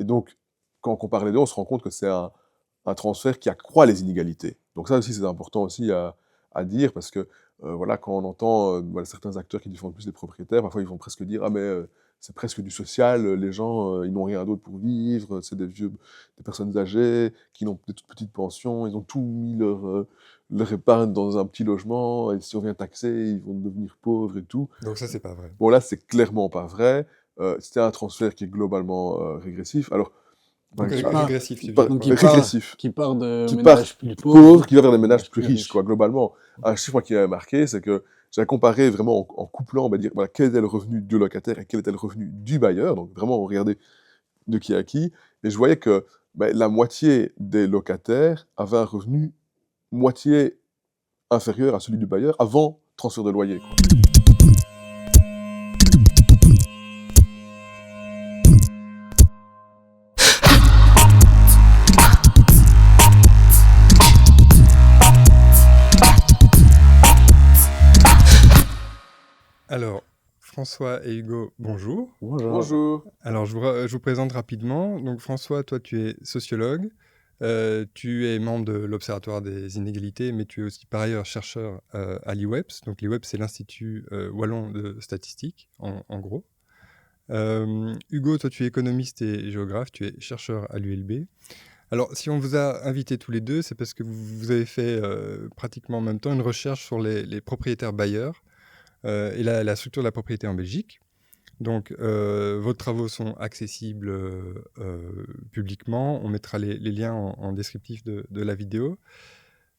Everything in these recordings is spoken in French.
donc, quand on compare les deux, on se rend compte que c'est un transfert qui accroît les inégalités. Donc ça aussi, c'est important aussi à dire, parce que voilà, quand on entend voilà, certains acteurs qui défendent plus les propriétaires, parfois ils vont presque dire « Ah mais c'est presque du social, les gens, ils n'ont rien d'autre pour vivre, c'est des personnes âgées qui n'ont des toutes petites pensions, ils ont tout mis leur épargne dans un petit logement, et si on vient taxer, ils vont devenir pauvres et tout. » Donc ça, c'est pas vrai. Bon là, c'est clairement pas vrai. C'est un transfert qui est globalement régressif. Alors, par Donc exemple, régressif, tu veux dire Donc quoi? régressif. qui part de Qui part ménages plus pauvre, pauvres, qui va vers des ménages plus plus riches, quoi, globalement. Un chiffre moi, qui m'avait marqué, c'est que j'ai comparé vraiment en couplant, on va dire, voilà, quel était le revenu du locataire et quel était le revenu du bailleur. Donc vraiment, on regardait de qui à qui. Et je voyais que la moitié des locataires avaient un revenu moitié inférieur à celui du bailleur avant transfert de loyer, quoi. Alors, François et Hugo, bonjour. Bonjour. Alors, je vous présente rapidement. Donc, François, toi, tu es sociologue. Tu es membre de l'Observatoire des inégalités, mais tu es aussi par ailleurs chercheur à l'IWEPS. Donc, l'IWEPS, c'est l'Institut wallon de statistique, en gros. Hugo, toi, tu es économiste et géographe. Tu es chercheur à l'ULB. Alors, si on vous a invités tous les deux, c'est parce que vous avez fait pratiquement en même temps une recherche sur les propriétaires bailleurs et la structure de la propriété en Belgique. Donc, vos travaux sont accessibles publiquement. On mettra les liens en descriptif de la vidéo.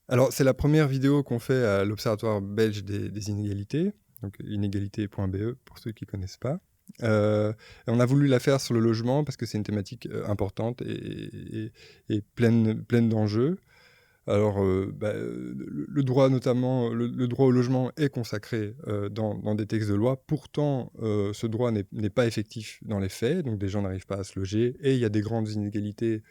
Alors, c'est la première vidéo qu'on fait à l'Observatoire belge des inégalités, donc inégalité.be pour ceux qui ne connaissent pas. On a voulu la faire sur le logement parce que c'est une thématique importante et pleine d'enjeux. Alors, le droit, notamment, le droit au logement est consacré dans des textes de loi. Pourtant, ce droit n'est pas effectif dans les faits, donc des gens n'arrivent pas à se loger. Et il y a des grandes inégalités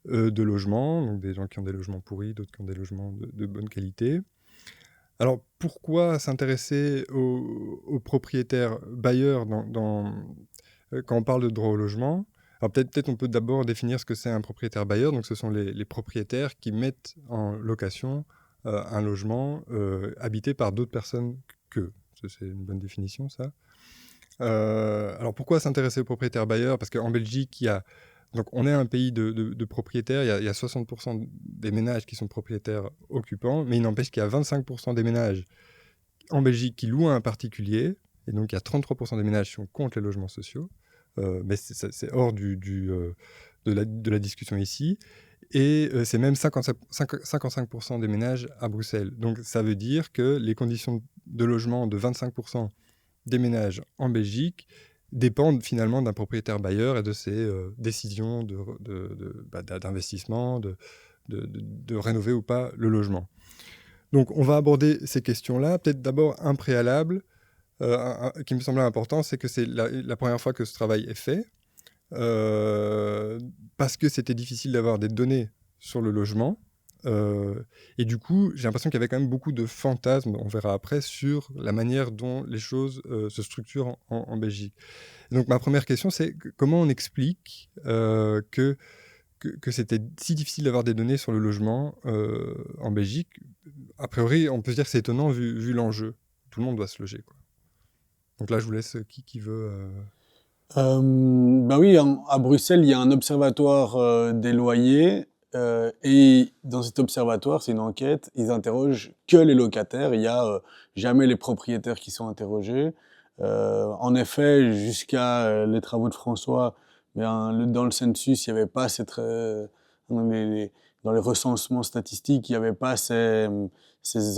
de logement, donc des gens qui ont des logements pourris, d'autres qui ont des logements de bonne qualité. Alors, pourquoi s'intéresser aux propriétaires bailleurs quand on parle de droit au logement ? Alors peut-être on peut d'abord définir ce que c'est un propriétaire bailleur. Donc ce sont les propriétaires qui mettent en location un logement habité par d'autres personnes qu'eux. C'est une bonne définition, ça. Alors pourquoi s'intéresser aux propriétaires bailleurs ? Parce qu'en Belgique, donc on est un pays de propriétaires. Il y a 60% des ménages qui sont propriétaires occupants, mais il n'empêche qu'il y a 25% des ménages en Belgique qui louent à un particulier, et donc il y a 33% des ménages qui sont contre les logements sociaux. Mais c'est hors de la discussion ici. Et c'est même 55% des ménages à Bruxelles. Donc ça veut dire que les conditions de logement de 25% des ménages en Belgique dépendent finalement d'un propriétaire bailleur et de ses décisions d'investissement, de rénover ou pas le logement. Donc on va aborder ces questions-là. Peut-être d'abord un préalable. Qui me semblait important, c'est que c'est la première fois que ce travail est fait, parce que c'était difficile d'avoir des données sur le logement. Et du coup, j'ai l'impression qu'il y avait quand même beaucoup de fantasmes, on verra après, sur la manière dont les choses se structurent en Belgique. Et donc ma première question, c'est comment on explique que c'était si difficile d'avoir des données sur le logement en Belgique. A priori, on peut se dire que c'est étonnant vu l'enjeu. Tout le monde doit se loger, quoi. Donc là, je vous laisse qui veut. Ben oui, à Bruxelles, il y a un observatoire des loyers. Et dans cet observatoire, c'est une enquête, ils interrogent que les locataires. Il y a jamais les propriétaires qui sont interrogés. En effet, jusqu'à les travaux de François, dans le census, il n'y avait pas dans les recensements statistiques, il n'y avait pas ces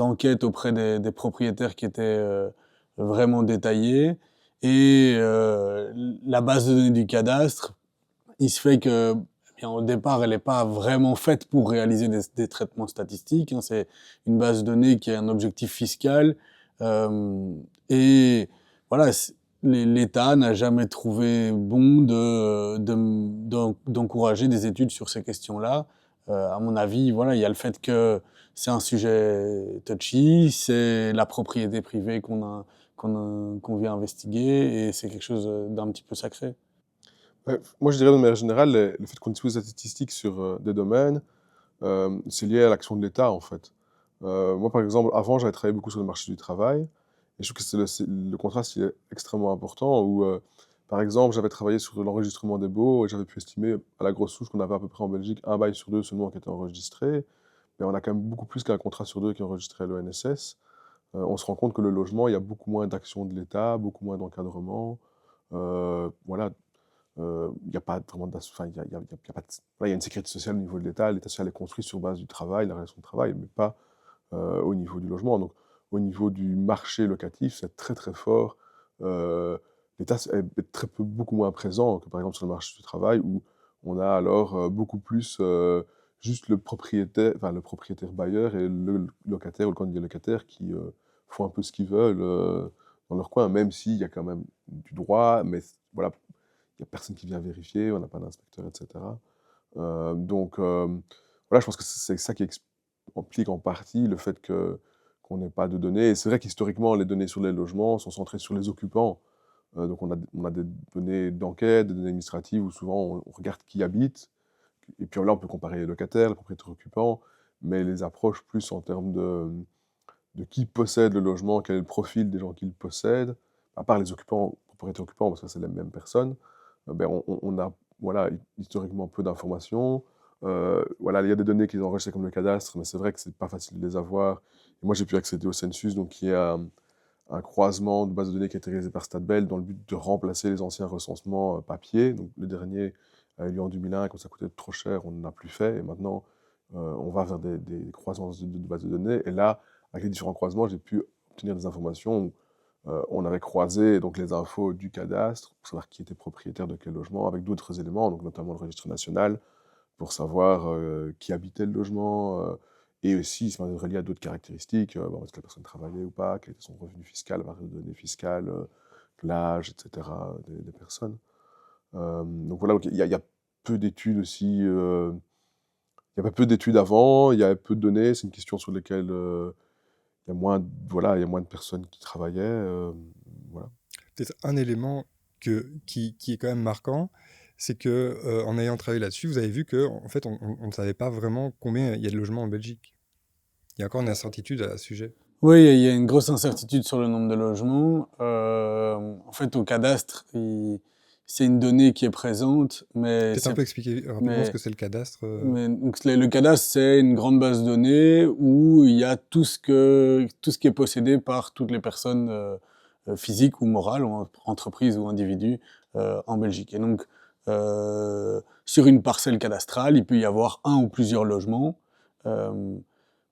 enquêtes auprès des propriétaires qui étaient vraiment détaillées. Et la base de données du cadastre, il se fait que, eh bien, au départ, elle n'est pas vraiment faite pour réaliser des traitements statistiques, hein. C'est une base de données qui a un objectif fiscal. Et voilà, l'État n'a jamais trouvé bon d'encourager des études sur ces questions-là. À mon avis, voilà, il y a le fait que c'est un sujet touchy, c'est la propriété privée qu'on vient investiguer, et c'est quelque chose d'un petit peu sacré. Ouais, moi, je dirais de manière générale, le fait qu'on dispose de statistiques sur des domaines, c'est lié à l'action de l'État, en fait. Moi, par exemple, avant, j'avais travaillé beaucoup sur le marché du travail, et je trouve que le contraste, il est extrêmement important, où, par exemple, j'avais travaillé sur l'enregistrement des baux, et j'avais pu estimer à la grosse souche qu'on avait à peu près en Belgique un bail sur deux seulement qui était enregistré, mais on a quand même beaucoup plus qu'un contrat sur deux qui est enregistré à l'ONSS. On se rend compte que le logement, il y a beaucoup moins d'action de l'État, beaucoup moins d'encadrement. Voilà, il n'y a pas vraiment enfin, il y a pas voilà, il y a une sécurité sociale au niveau de l'État. L'État social est construit sur base du travail, la relation de travail, mais pas au niveau du logement. Donc, au niveau du marché locatif, c'est très très fort. L'État est très peu, beaucoup moins présent que par exemple sur le marché du travail, où on a alors beaucoup plus juste le propriétaire bailleur et le locataire ou le candidat locataire qui font un peu ce qu'ils veulent dans leur coin, même s'il y a quand même du droit, mais voilà, il n'y a personne qui vient vérifier, on n'a pas d'inspecteur, etc. Donc, voilà, je pense que c'est ça qui explique en partie le fait qu'on n'ait pas de données. Et c'est vrai qu'historiquement, les données sur les logements sont centrées sur les occupants. Donc, on a des données d'enquête, des données administratives où souvent on regarde qui habite. Et puis là, on peut comparer les locataires, les propriétaires occupants, mais les approches plus en termes de qui possède le logement, quel est le profil des gens qui le possèdent, à part les occupants, propriétaires occupants, parce que c'est les mêmes personnes, ben on a voilà, historiquement peu d'informations. Voilà, il y a des données qui sont enregistrées comme le cadastre, mais c'est vrai que c'est pas facile de les avoir. Et moi, j'ai pu accéder au Census, donc qui est un croisement de bases de données qui a été réalisé par Statbel dans le but de remplacer les anciens recensements papier. Donc le dernier a eu lieu en 2001, quand ça coûtait trop cher, on n'en a plus fait. Et maintenant, on va vers des croisements de bases de données. Et là, avec les différents croisements, j'ai pu obtenir des informations où on avait croisé donc, les infos du cadastre pour savoir qui était propriétaire de quel logement, avec d'autres éléments, donc notamment le registre national, pour savoir qui habitait le logement, et aussi ça m'a relié à d'autres caractéristiques, bon, est-ce que la personne travaillait ou pas, quel était son revenu fiscal, la variété de données fiscales, l'âge, etc. des personnes. Donc voilà, donc il y a peu d'études aussi, il y avait peu d'études avant, il y avait peu de données, c'est une question sur laquelle il y a moins, voilà, il y a moins de personnes qui travaillaient, voilà. Peut-être un élément qui est quand même marquant, c'est que en ayant travaillé là-dessus, vous avez vu que en fait, on ne savait pas vraiment combien il y a de logements en Belgique. Il y a encore une incertitude à ce sujet. Oui, il y a une grosse incertitude sur le nombre de logements. En fait, au cadastre, c'est une donnée qui est présente, mais Peut-être un peu expliquer rapidement ce que c'est le cadastre. donc, le cadastre, c'est une grande base de données où il y a tout ce qui est possédé par toutes les personnes physiques ou morales, ou entreprises ou individus en Belgique. Et donc, sur une parcelle cadastrale, il peut y avoir un ou plusieurs logements.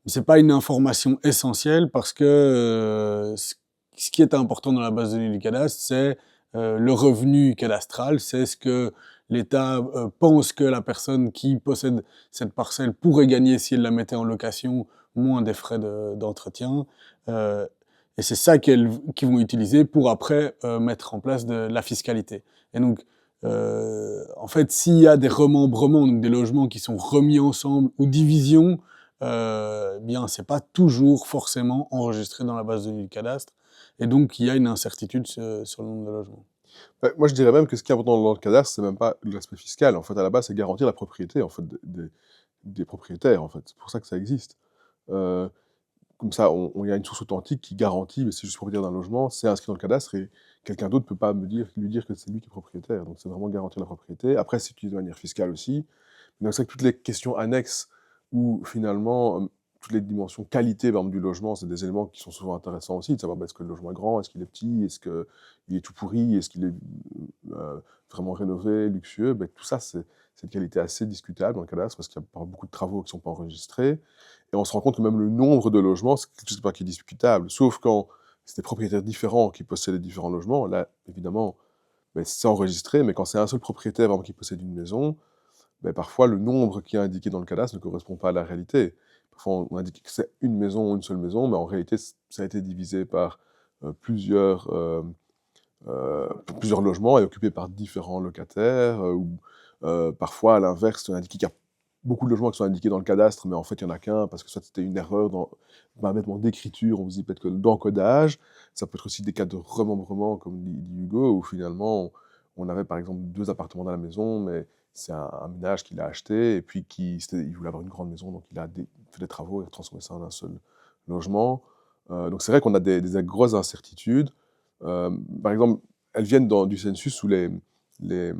C'est pas une information essentielle parce que ce qui est important dans la base de données du cadastre, c'est le revenu cadastral, c'est ce que l'État pense que la personne qui possède cette parcelle pourrait gagner si elle la mettait en location, moins des frais d'entretien. Et c'est ça qu'ils vont utiliser pour après mettre en place de la fiscalité. Et donc, en fait, s'il y a des remembrements, donc des logements qui sont remis ensemble ou divisions, bien, c'est pas toujours forcément enregistré dans la base de données du cadastre. Et donc, il y a une incertitude sur le nombre de logements. Moi, je dirais même que ce qui est important dans le cadastre, c'est même pas l'aspect fiscal. En fait, à la base, c'est garantir la propriété en fait, des propriétaires. En fait. C'est pour ça que ça existe. Comme ça, il y a une source authentique qui garantit, mais c'est juste propriétaire d'un logement, c'est inscrit dans le cadastre et quelqu'un d'autre ne peut pas lui dire que c'est lui qui est propriétaire. Donc, c'est vraiment garantir la propriété. Après, c'est utilisé de manière fiscale aussi. Donc, c'est que toutes les questions annexes où finalement, toutes les dimensions qualité par exemple, du logement, c'est des éléments qui sont souvent intéressants aussi, de savoir est-ce que le logement est grand, est-ce qu'il est petit, est-ce qu'il est tout pourri, est-ce qu'il est vraiment rénové, luxueux, tout ça, c'est une qualité assez discutable dans le cadastre parce qu'il y a beaucoup de travaux qui ne sont pas enregistrés. Et on se rend compte que même le nombre de logements, c'est quelque chose qui est discutable, sauf quand c'est des propriétaires différents qui possèdent les différents logements. Là, évidemment, c'est enregistré, mais quand c'est un seul propriétaire par exemple, qui possède une maison, parfois le nombre qui est indiqué dans le cadastre ne correspond pas à la réalité. Parfois on indique que c'est une maison, une seule maison, mais en réalité ça a été divisé par plusieurs logements et occupé par différents locataires, ou parfois à l'inverse, on indique qu'il y a beaucoup de logements qui sont indiqués dans le cadastre, mais en fait il n'y en a qu'un, parce que soit c'était une erreur d'écriture, on vous dit peut-être que d'encodage, ça peut être aussi des cas de remembrement, comme dit Hugo, où finalement on avait par exemple 2 appartements dans la maison, mais c'est un ménage qui l'a acheté et puis il voulait avoir une grande maison, donc il a fait des travaux et transformé ça en un seul logement. Donc c'est vrai qu'on a des grosses incertitudes. Par exemple, elles viennent du census où les, les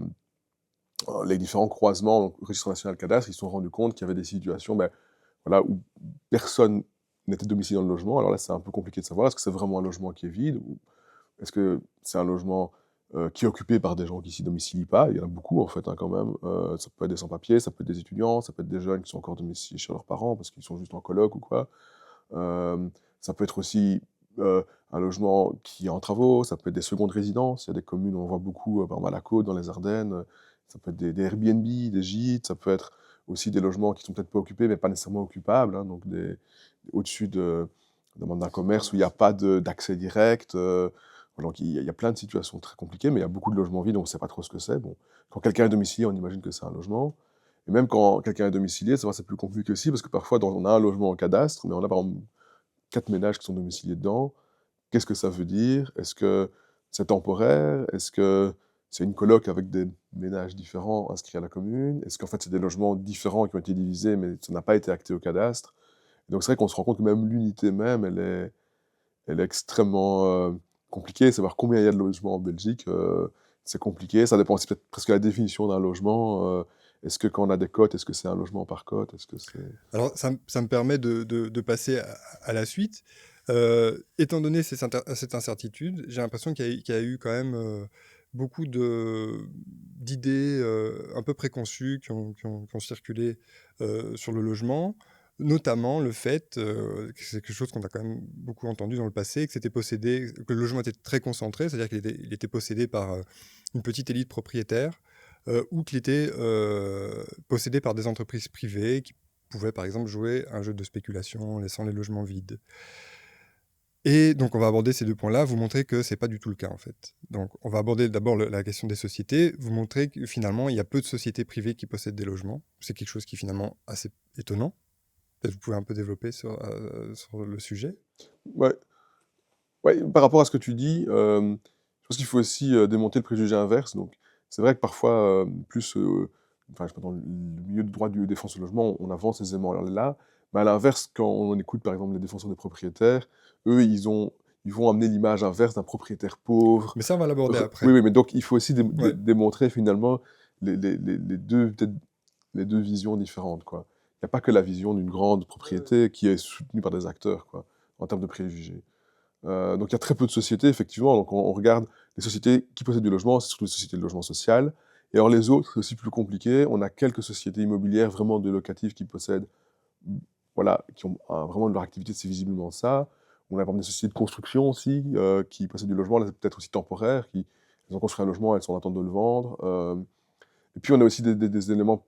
différents croisements, donc Registre national cadastre, ils se sont rendus compte qu'il y avait des situations voilà, où personne n'était domicilié dans le logement. Alors là, c'est un peu compliqué de savoir, est-ce que c'est vraiment un logement qui est vide ou est-ce que c'est un logement qui est occupé par des gens qui s'y domicilient pas? Il y en a beaucoup, en fait, hein, quand même. Ça peut être des sans-papiers, ça peut être des étudiants, ça peut être des jeunes qui sont encore domiciliés chez leurs parents parce qu'ils sont juste en coloc ou quoi. Ça peut être aussi un logement qui est en travaux, ça peut être des secondes résidences. Il y a des communes où on voit beaucoup, par exemple à la Côte, dans les Ardennes, ça peut être des Airbnb, des gîtes, ça peut être aussi des logements qui sont peut-être pas occupés, mais pas nécessairement occupables, hein, donc au-dessus d'un commerce où il n'y a pas d'accès direct. Donc il y a plein de situations très compliquées, mais il y a beaucoup de logements vides, donc on ne sait pas trop ce que c'est. Bon, quand quelqu'un est domicilié, on imagine que c'est un logement. Et même quand quelqu'un est domicilié, ça va, c'est plus compliqué aussi, parce que parfois, on a un logement en cadastre, mais on a par exemple 4 ménages qui sont domiciliés dedans. Qu'est-ce que ça veut dire? Est-ce que c'est temporaire? Est-ce que c'est une coloc avec des ménages différents inscrits à la commune? Est-ce qu'en fait, c'est des logements différents qui ont été divisés, mais ça n'a pas été acté au cadastre? Et donc c'est vrai qu'on se rend compte que même l'unité même, elle est extrêmement compliquée. Savoir combien il y a de logements en Belgique, c'est compliqué. Ça dépend aussi peut-être presque de la définition d'un logement. Est-ce que quand on a des cotes, est-ce que c'est un logement par cote? Est-ce que c'est... Alors, ça me permet de passer à la suite. Étant donné cette incertitude, j'ai l'impression qu'il y a eu quand même beaucoup d'idées un peu préconçues qui ont circulé sur le logement, notamment le fait, que c'est quelque chose qu'on a quand même beaucoup entendu dans le passé, que le logement était très concentré, c'est-à-dire il était possédé par une petite élite propriétaire, ou qu'il était possédé par des entreprises privées qui pouvaient par exemple jouer un jeu de spéculation en laissant les logements vides. Et donc on va aborder ces deux points-là, vous montrer que c'est pas du tout le cas en fait. Donc on va aborder d'abord la question des sociétés, vous montrer que finalement il y a peu de sociétés privées qui possèdent des logements. C'est quelque chose qui est finalement assez étonnant. Peut-être vous pouvez un peu développer sur le sujet. Ouais. Ouais, par rapport à ce que tu dis, je pense qu'il faut aussi démonter le préjugé inverse. Donc, c'est vrai que parfois, enfin, je sais pas, dans le milieu de droit du défense au logement, on avance aisément là. Mais à l'inverse, quand on écoute par exemple les défenseurs des propriétaires, eux, ils vont amener l'image inverse d'un propriétaire pauvre. Mais ça on va l'aborder après. Oui, oui, mais donc il faut aussi Ouais. démontrer finalement les deux, peut-être les deux visions différentes, quoi. Il n'y a pas que la vision d'une grande propriété qui est soutenue par des acteurs, quoi, en termes de préjugés. Donc il y a très peu de sociétés, effectivement. Donc on regarde les sociétés qui possèdent du logement, c'est surtout les sociétés de logement social. Et alors les autres, c'est aussi plus compliqué. On a quelques sociétés immobilières vraiment de locatifs qui possèdent, voilà, qui ont vraiment leur activité, c'est visiblement ça. On a par exemple des sociétés de construction aussi qui possèdent du logement, là c'est peut-être aussi temporaire, elles ont construit un logement, elles sont en attente de le vendre. Et puis on a aussi des éléments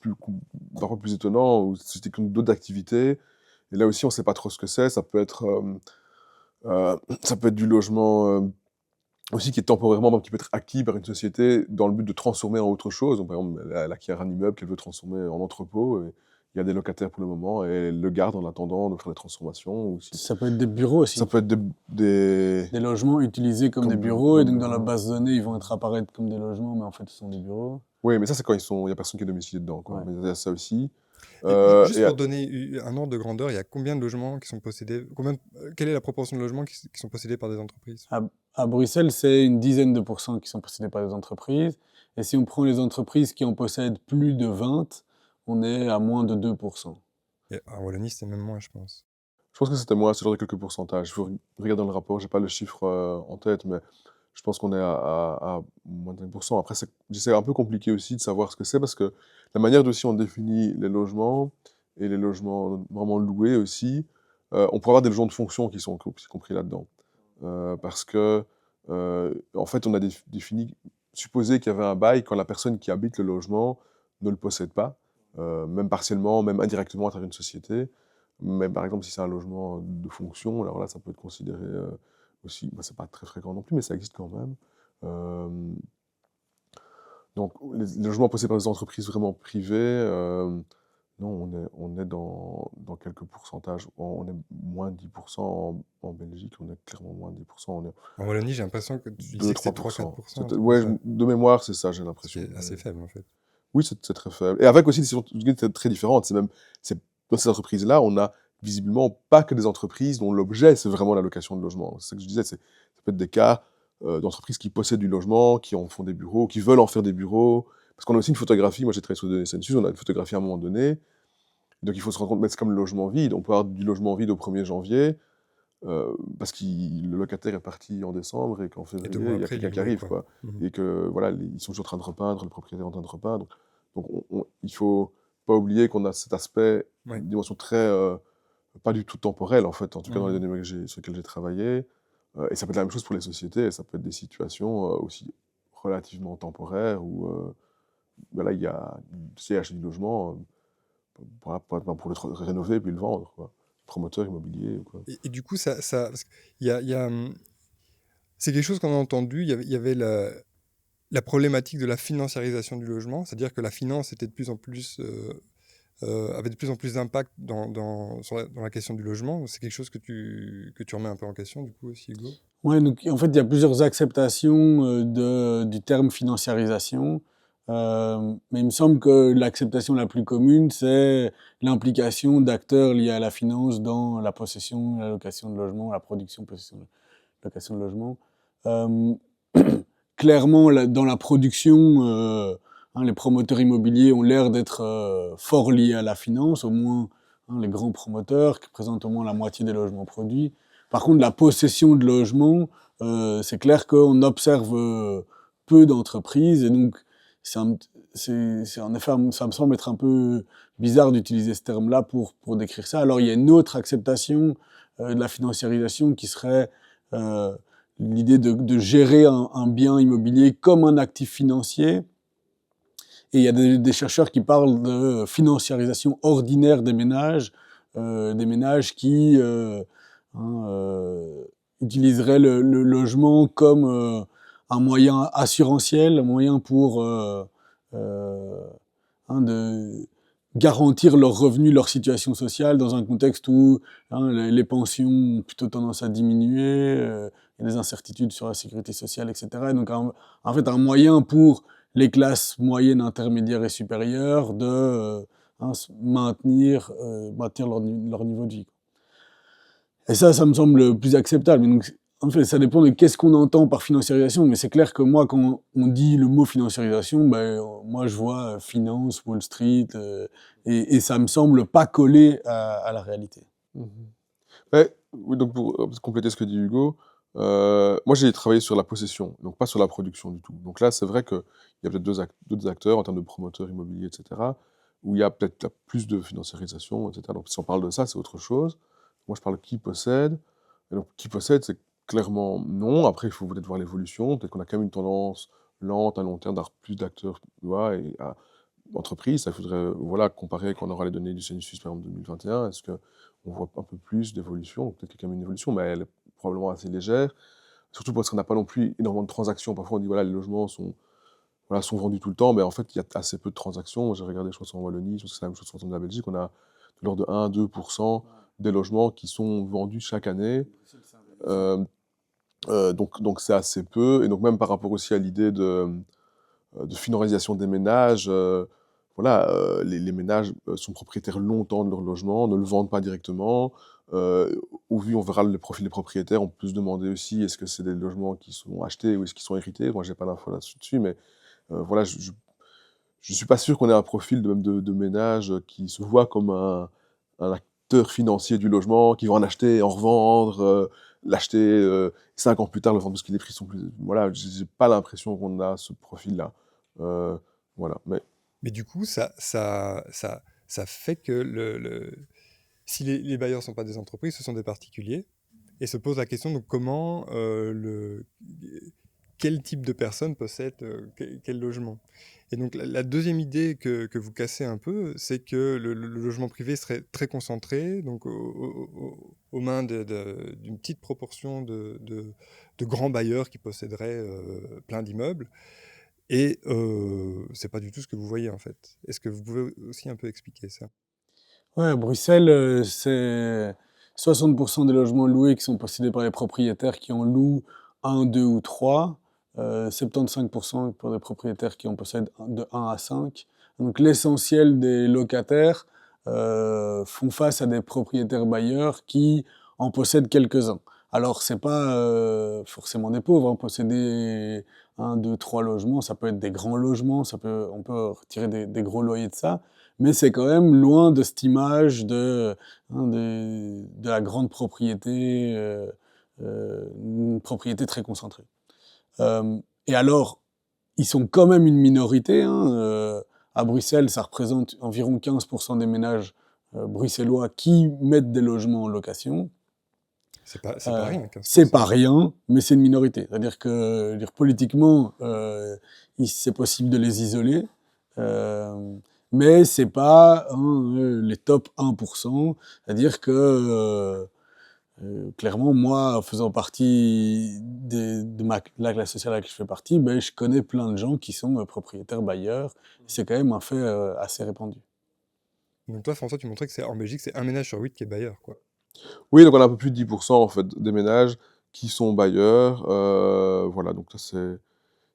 parfois plus étonnants, où des sociétés qui ont d'autres activités. Et là aussi, on ne sait pas trop ce que c'est. Ça peut être du logement aussi qui est temporairement, donc qui peut être acquis par une société dans le but de transformer en autre chose. Donc, par exemple, elle acquiert un immeuble qu'elle veut transformer en entrepôt. Et il y a des locataires pour le moment et elle le garde en attendant de faire des transformations. Ou Ça peut être des bureaux aussi. ça peut être Des logements utilisés comme des bureaux, et donc dans la base de données, ils vont apparaître comme des logements, mais en fait, ce sont des bureaux. Oui, mais ça, c'est quand il n'y a personne qui est domicilié dedans, quoi. Ouais. Mais il y a ça aussi. Juste Et pour donner un ordre de grandeur, il y a combien de logements qui sont possédés, quelle est la proportion de logements qui sont possédés par des entreprises? À Bruxelles, c'est une dizaine de pourcents qui sont possédés par des entreprises. Et si on prend les entreprises qui en possèdent plus de 20, on est à moins de 2%. Et en Wallonie, c'est même moins, je pense. je pense que c'était moins, c'est genre de quelques pourcentages. Je vous regarde dans le rapport, j'ai pas le chiffre en tête, mais je pense qu'on est à moins de 5%. Après, c'est un peu compliqué aussi de savoir ce que c'est, parce que la manière dont aussi on définit les logements, et les logements vraiment loués aussi, on pourrait avoir des logements de fonction qui sont compris là-dedans. Parce que, en fait, on a défini, supposé qu'il y avait un bail quand la personne qui habite le logement ne le possède pas, même partiellement, même indirectement à travers une société. Mais par exemple, si c'est un logement de fonction, alors là, ça peut être considéré aussi, c'est pas très fréquent non plus, mais ça existe quand même. Donc, les logements possédés par des entreprises vraiment privées, Non, on est dans quelques pourcentages. On est moins de 10% en Belgique, on est clairement moins de 10%. On est En Wallonie, j'ai l'impression que tu disais que c'était 2-3%. 3-4%, un truc comme Ouais, ça. de mémoire, c'est ça, j'ai Ce qui l'impression. est assez faible, en fait. Oui, c'est très faible. Et avec aussi des situations très différentes. Dans ces entreprises-là, on a visiblement pas que des entreprises dont l'objet, c'est vraiment la location de logement. C'est ce que je disais, ça peut être des cas d'entreprises qui possèdent du logement, qui en font des bureaux, qui veulent en faire des bureaux. Parce qu'on a aussi une photographie, moi j'ai travaillé sur le Census, on a une photographie à un moment donné, donc il faut se rendre compte, mais c'est comme le logement vide, on peut avoir du logement vide au 1er janvier, parce que le locataire est parti en décembre et qu'en Et 2 février, mois il y a après, il est quelqu'un qui loué, arrive, quoi. quoi. Mhm. Et que voilà, ils sont toujours en train de repeindre, le propriétaire est en train de repeindre. Donc il faut pas oublier qu'on a cet aspect, Ouais. une dimension très, pas du tout temporelle, en fait, en tout cas dans les Mhm. données sur lesquelles j'ai travaillé. Et ça peut être la même chose pour les sociétés, et ça peut être des situations aussi relativement temporaires où voilà, il y a c'est acheter du logement pour le rénover puis le vendre, quoi. Promoteur immobilier, quoi. Et du coup, parce qu'il y a, c'est quelque chose qu'on a entendu. Il y avait la problématique de la financiarisation du logement, c'est-à-dire que la finance était de plus en plus, avait de plus en plus d'impact dans la question du logement. C'est quelque chose que tu remets un peu en question, du coup, aussi, Hugo? Ouais, donc en fait, il y a plusieurs acceptations du terme financiarisation. Mais il me semble que l'acceptation la plus commune, c'est l'implication d'acteurs liés à la finance dans la possession, la location de logement, la production, possession, location de logement. Euh, Clairement, dans la production, les promoteurs immobiliers ont l'air d'être fort liés à la finance, au moins les grands promoteurs qui représentent au moins la moitié des logements produits. Par contre, la possession de logements, c'est clair qu'on observe peu d'entreprises et donc c'est en effet, ça me semble être un peu bizarre d'utiliser ce terme-là pour décrire ça. Alors il y a une autre acceptation de la financiarisation qui serait l'idée de gérer un bien immobilier comme un actif financier. Et il y a des chercheurs qui parlent de financiarisation ordinaire des ménages qui hein, utiliseraient le logement comme un moyen assurantiel, un moyen pour de garantir leurs revenus, leur situation sociale dans un contexte où les pensions ont plutôt tendance à diminuer, il y a des incertitudes sur la sécurité sociale, etc. Et donc, en fait, un moyen pour les classes moyennes, intermédiaires et supérieures de maintenir leur niveau de vie. Et ça me semble plus acceptable. Mais donc, en fait, ça dépend de qu'est-ce qu'on entend par financiarisation. Mais c'est clair que moi, quand on dit le mot financiarisation, ben, moi, je vois finance, Wall Street, et ça me semble pas coller à la réalité. Mhm. Ouais, oui, donc pour compléter ce que dit Hugo, moi j'ai travaillé sur la possession, donc pas sur la production du tout. Donc là, c'est vrai qu'il y a peut-être d'autres acteurs en termes de promoteurs immobiliers, etc., où il y a peut-être plus de financiarisation, etc. Donc si on parle de ça, c'est autre chose. Moi, je parle qui possède. Et donc, qui possède, c'est clairement non. Après, il faut peut-être voir l'évolution. Peut-être qu'on a quand même une tendance lente à long terme d'avoir plus d'acteurs, tu vois, et entreprises. Ça faudrait voilà, comparer quand on aura les données du Census, par exemple, 2021. Est-ce qu'on voit un peu plus d'évolution? Peut-être qu'il y a quand même une évolution, mais elle est probablement assez légère. Surtout parce qu'on n'a pas non plus énormément de transactions. Parfois, on dit, voilà, les logements voilà, sont vendus tout le temps, mais en fait, il y a assez peu de transactions. J'ai regardé, je pense, en Wallonie, je pense que c'est la même chose sur la Belgique. On a de l'ordre de 1-2% des logements qui sont vendus chaque année. Donc c'est assez peu. Et donc, même par rapport aussi à l'idée de financiarisation des ménages, voilà, les ménages sont propriétaires longtemps de leur logement, ne le vendent pas directement. Au vu, on verra le profil des propriétaires, on peut se demander aussi est-ce que c'est des logements qui sont achetés ou est-ce qu'ils sont hérités. Moi, j'ai pas d'infos là-dessus, mais voilà, je suis pas sûr qu'on ait un profil de ménage qui se voit comme un acteur financier du logement, qui va en acheter, en revendre, l'acheter 5 ans plus tard, le vendre parce que les prix sont plus... Voilà, j'ai pas l'impression qu'on a ce profil-là. Euh, voilà, Mais du coup, ça fait que si les bailleurs ne sont pas des entreprises, ce sont des particuliers. Et se pose la question de comment, quel type de personne possède quel logement. Et donc la deuxième idée que vous cassez un peu, c'est que le logement privé serait très concentré, donc aux mains d'une petite proportion de grands bailleurs qui posséderaient plein d'immeubles. Et c'est pas du tout ce que vous voyez, en fait. Est-ce que vous pouvez aussi un peu expliquer ça? Ouais, à Bruxelles, c'est 60% des logements loués qui sont possédés par les propriétaires qui en louent un, deux ou trois, 75% pour des propriétaires qui en possèdent de un à 5. Donc l'essentiel des locataires font face à des propriétaires bailleurs qui en possèdent quelques-uns. Alors c'est pas forcément des pauvres, hein. Posséder un, deux, trois logements, ça peut être des grands logements, on peut retirer des gros loyers de ça, mais c'est quand même loin de cette image de la grande propriété, une propriété très concentrée. Et alors, ils sont quand même une minorité, hein, à Bruxelles, ça représente environ 15% des ménages bruxellois qui mettent des logements en location. C'est pas rien, C'est 15%. pas rien, mais c'est une minorité. C'est-à-dire que politiquement, c'est possible de les isoler, mais c'est pas les top 1%. C'est-à-dire que clairement, moi, faisant partie de la classe sociale à laquelle je fais partie, ben, je connais plein de gens qui sont propriétaires bailleurs. C'est quand même un fait assez répandu. Donc toi, François, tu montrais que en Belgique, c'est un ménage sur 8 qui est bailleur, quoi. Oui, donc on a un peu plus de 10% en fait des ménages qui sont bailleurs. Voilà, donc ça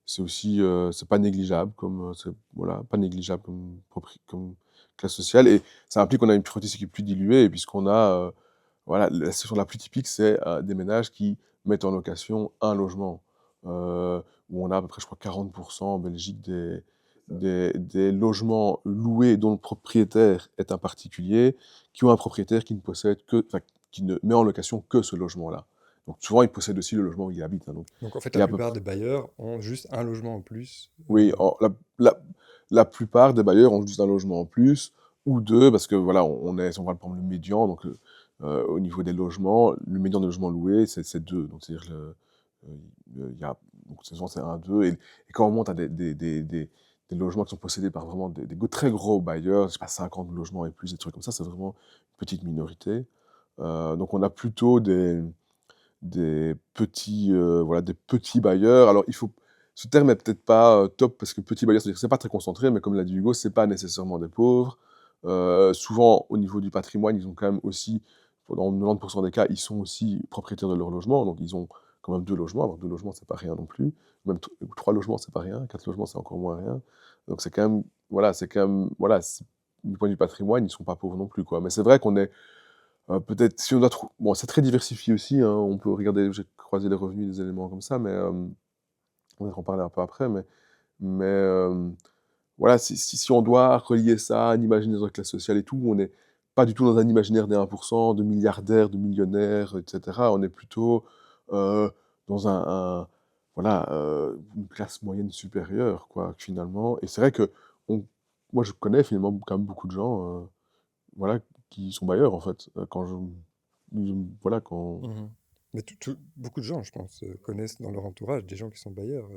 c'est aussi c'est pas négligeable comme c'est voilà pas négligeable comme classe sociale et ça implique qu'on a une pauvreté qui est plus diluée et puisqu'on a voilà la situation la plus typique c'est des ménages qui mettent en location un logement où on a à peu près je crois 40% en Belgique des logements loués dont le propriétaire est un particulier qui ont un propriétaire qui ne possède que enfin, qui ne met en location que ce logement-là. Donc souvent il possède aussi le logement où il habite hein, donc Donc en fait, il la y a à peu plupart des bailleurs ont juste un logement en plus. oui, la plupart des bailleurs ont juste un logement en plus, ou deux, parce que voilà, si on va prendre le médian, donc au niveau des logements, le médian des logements loués, c'est deux. Donc c'est-à-dire, il y a, donc souvent c'est un, deux, et quand on monte à des logements qui sont possédés par vraiment des très gros bailleurs, je sais pas, 50 logements et plus, des trucs comme ça, c'est vraiment une petite minorité. Donc on a plutôt des petits, voilà, des petits bailleurs. Alors, ce terme est peut-être pas top parce que petit bailleur, c'est-à-dire que c'est pas très concentré, mais comme l'a dit Hugo, c'est pas nécessairement des pauvres. Souvent, au niveau du patrimoine, ils ont quand même aussi, dans 90% des cas, ils sont aussi propriétaires de leur logement, donc ils ont quand même deux logements. Alors, deux logements, c'est pas rien non plus. Même trois logements, c'est pas rien. Quatre logements, c'est encore moins rien. Donc, c'est quand même, voilà, voilà, du point de vue patrimoine, ils sont pas pauvres non plus, quoi. Mais c'est vrai qu'on est peut-être si on doit bon, c'est très diversifié aussi, hein, on peut regarder, j'ai croisé les revenus, des éléments comme ça, mais on va en parler un peu après, mais voilà, si on doit relier ça à un imaginaire de classe sociale et tout, on n'est pas du tout dans un imaginaire des 1%, de milliardaires, de millionnaires, et cetera. On est plutôt dans voilà, une classe moyenne supérieure, quoi, finalement. Et c'est vrai que moi, je connais finalement quand même beaucoup de gens, voilà, qui sont bailleurs, en fait. Voilà, quand... Mhm. Mais beaucoup de gens, je pense, connaissent dans leur entourage des gens qui sont bailleurs.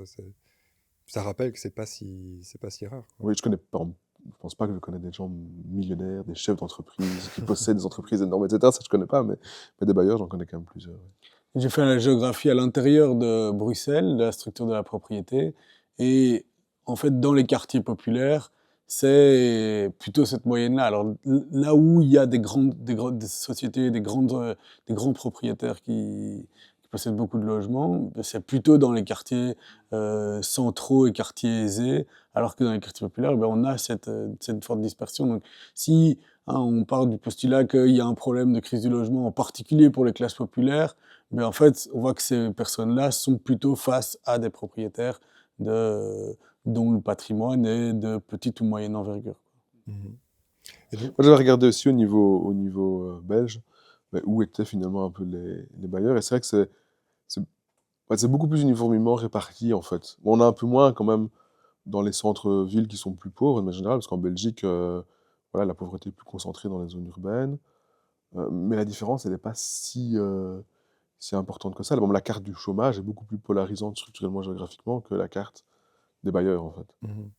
Ça rappelle que c'est pas si rare, quoi. Oui, je connais pas, je pense pas que je connais des gens millionnaires, des chefs d'entreprise, qui possèdent des entreprises énormes, etc. Ça, je connais pas, mais des bailleurs, j'en connais quand même plusieurs. Ouais. J'ai fait la géographie à l'intérieur de Bruxelles, de la structure de la propriété, et en fait, dans les quartiers populaires, c'est plutôt cette moyenne-là. Alors là où il y a des sociétés, des grands propriétaires qui possèdent beaucoup de logements, c'est plutôt dans les quartiers centraux et quartiers aisés, alors que dans les quartiers populaires, ben, on a cette forte dispersion. Donc si on part du postulat qu'il y a un problème de crise du logement, en particulier pour les classes populaires, mais en fait, on voit que ces personnes-là sont plutôt face à des propriétaires dont le patrimoine est de petite ou moyenne envergure. Mhm. Et donc, Moi, j'avais regardé aussi au niveau belge, où étaient finalement un peu les bailleurs, et c'est vrai que c'est beaucoup plus uniformément réparti, en fait. Bon, on a un peu moins, quand même, dans les centres-villes qui sont plus pauvres, mais en général, parce qu'en Belgique, voilà, la pauvreté est plus concentrée dans les zones urbaines. Mais la différence, elle n'est pas si importante que ça. Bon, la carte du chômage est beaucoup plus polarisante structurellement, géographiquement, que la carte des bailleurs, en fait. mhm.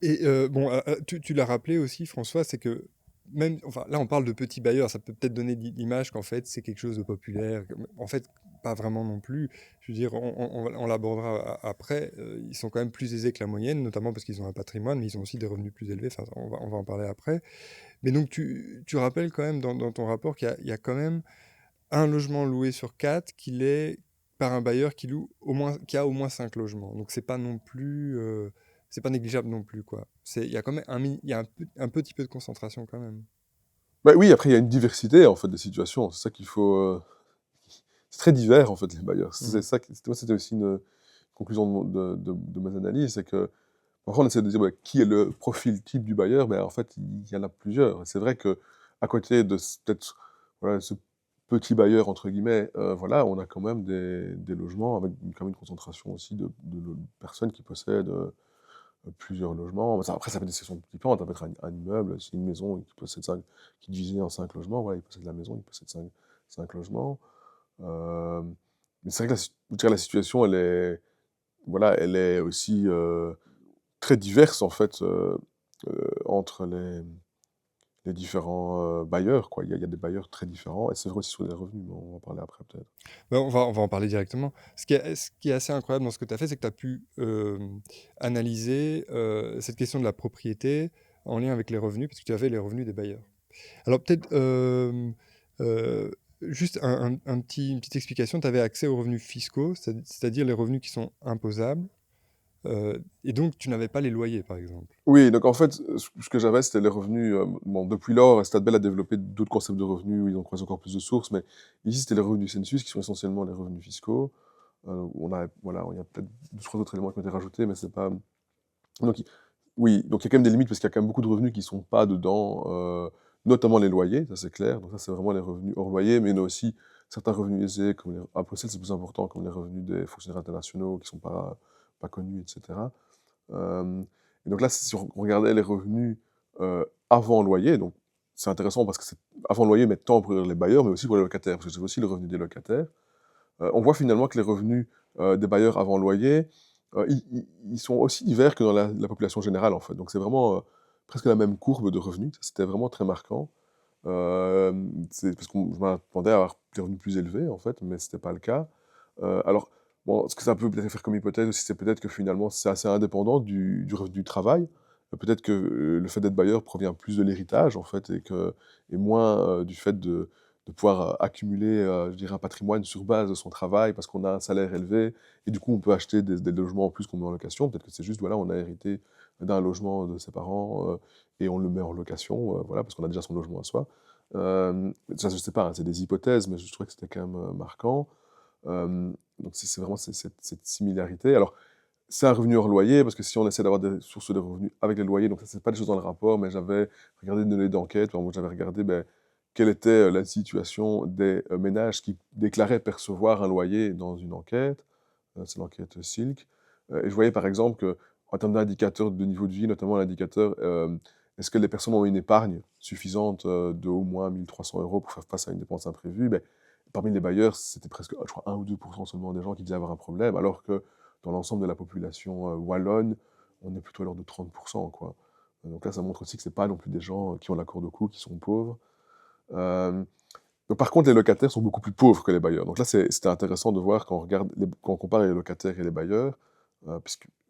Et bon, tu l'as rappelé aussi, François, c'est que même, enfin, là, on parle de petits bailleurs, ça peut peut-être donner l'image qu'en fait, c'est quelque chose de populaire. En fait, pas vraiment non plus. Je veux dire, on l'abordera après. Ils sont quand même plus aisés que la moyenne, notamment parce qu'ils ont un patrimoine, mais ils ont aussi des revenus plus élevés. Enfin, on va en parler après. Mais donc, tu rappelles quand même dans ton rapport qu'il y a quand même un logement loué sur 4 qui l'est par un bailleur qui a au moins 5 logements. Donc, c'est pas non plus, c'est pas négligeable non plus, quoi. Il y a quand même il y a un petit peu de concentration quand même. Bah, oui, après, il y a une diversité, en fait, de situations. C'est ça qu'il faut... c'est très divers, en fait, les bailleurs. C'est ça, moi, c'était aussi une conclusion de mes analyses, c'est que parfois on essaie de dire ouais, qui est le profil type du bailleur, mais en fait il y en a plusieurs. C'est vrai que à côté de peut-être voilà, ce petit bailleur entre guillemets, voilà, on a quand même des logements avec quand même une concentration aussi de personnes qui possèdent plusieurs logements. Après ça peut être des sections différentes, ça peut être un immeuble, c'est une maison qui possède qui est divisée en 5 logements, voilà, il possède la maison, il possède 5 logements. Euh, mais c'est vrai que je dirais la situation voilà, elle est aussi très diverses en fait entre les différents bailleurs, quoi. Il y a des bailleurs très différents et c'est vrai aussi sur les revenus, mais on va en parler après peut-être. Ben, on va en parler directement. Ce qui est assez incroyable dans ce que tu as fait, c'est que tu as pu analyser cette question de la propriété en lien avec les revenus, parce que tu avais les revenus des bailleurs. Alors peut-être euh, juste une petite explication, tu avais accès aux revenus fiscaux, c'est-à-dire les revenus qui sont imposables, et donc tu n'avais pas les loyers, par exemple. Oui, donc en fait, ce que j'avais, c'était les revenus. Bon, depuis lors, Stadbel a développé d'autres concepts de revenus où ils ont croisé encore plus de sources, mais ici, c'était les revenus du census qui sont essentiellement les revenus fiscaux. Voilà, il y a peut-être deux, trois autres éléments qui ont été rajoutés, mais c'est pas. Donc, oui, donc il y a quand même des limites parce qu'il y a quand même beaucoup de revenus qui ne sont pas dedans, notamment les loyers, ça c'est clair. Donc ça, c'est vraiment les revenus hors loyer, mais il y en a aussi certains revenus aisés, comme à Bruxelles, c'est plus important, comme les revenus des fonctionnaires internationaux qui ne sont pas connus, etc. Euh, et donc là, si on regardait les revenus avant loyer, donc c'est intéressant parce que c'est avant loyer, mais tant pour les bailleurs, mais aussi pour les locataires, parce que c'est aussi le revenu des locataires. On voit finalement que les revenus des bailleurs avant loyer, ils sont aussi divers que dans la population générale, en fait. Donc c'est vraiment presque la même courbe de revenus. C'était vraiment très marquant. C'est parce que je m'attendais à avoir des revenus plus élevés, en fait, mais ce n'était pas le cas. Alors, bon, ce que ça peut peut-être faire comme hypothèse aussi, c'est peut-être que finalement, c'est assez indépendant du revenu du travail. Peut-être que le fait d'être bailleur provient plus de l'héritage, en fait, et moins du fait de pouvoir accumuler, je dirais, un patrimoine sur base de son travail, parce qu'on a un salaire élevé, et du coup, on peut acheter des logements en plus qu'on met en location. Peut-être que c'est juste, voilà, on a hérité d'un logement de ses parents, et on le met en location, voilà, parce qu'on a déjà son logement à soi. Ça, je sais pas, hein, c'est des hypothèses, mais je trouvais que c'était quand même marquant. Donc c'est vraiment cette similarité. Alors, c'est un revenu hors loyer, parce que si on essaie d'avoir des sources de revenus avec les loyers, donc ça, c'est pas des choses dans le rapport, mais j'avais regardé des données d'enquête, moi j'avais regardé quelle était la situation des ménages qui déclaraient percevoir un loyer dans une enquête, c'est l'enquête Silk, et je voyais par exemple qu'en termes d'indicateurs de niveau de vie, notamment l'indicateur est-ce que les personnes ont une épargne suffisante de au moins 1300 € pour faire face à une dépense imprévue, parmi les bailleurs, c'était presque, je crois, 1 ou 2% seulement des gens qui disaient avoir un problème, alors que dans l'ensemble de la population wallonne, on est plutôt à l'ordre de 30%, quoi. Donc là, ça montre aussi que c'est pas non plus des gens qui ont la cour de cou, qui sont pauvres. Euh, donc, par contre, les locataires sont beaucoup plus pauvres que les bailleurs. Donc là, c'était intéressant de voir quand quand on compare les locataires et les bailleurs,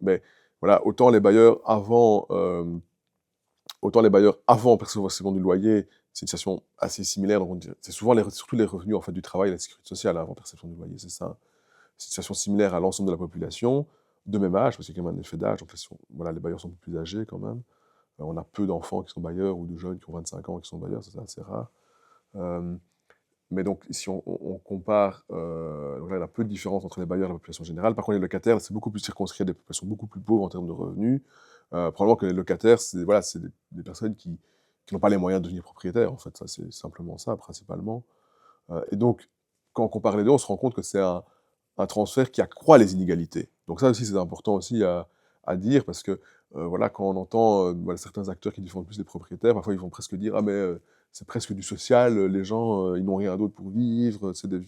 mais voilà, autant les bailleurs avant percevoir du loyer, c'est une situation assez similaire. Donc c'est souvent surtout les revenus en fait du travail et la sécurité sociale avant perception du loyer, c'est ça. C'est une situation similaire à l'ensemble de la population, de même âge, parce qu'il y a quand même un effet d'âge. Donc voilà, les bailleurs sont un peu plus âgés quand même. On a peu d'enfants qui sont bailleurs ou de jeunes qui ont 25 ans qui sont bailleurs, c'est assez rare. Euh, mais donc, si on compare, donc là, il y a peu de différence entre les bailleurs et la population générale. Par contre, les locataires, c'est beaucoup plus circonscrit à des populations beaucoup plus pauvres en termes de revenus. Probablement que les locataires, c'est voilà, des personnes qui n'ont pas les moyens de devenir propriétaires, en fait. Ça, c'est simplement ça, principalement. Et donc, quand on compare les deux, on se rend compte que c'est un transfert qui accroît les inégalités. Donc ça aussi, c'est important aussi à dire, parce que voilà, quand on entend voilà, certains acteurs qui défendent plus les propriétaires, parfois ils vont presque dire « Ah, mais c'est presque du social, les gens, ils n'ont rien d'autre pour vivre, c'est des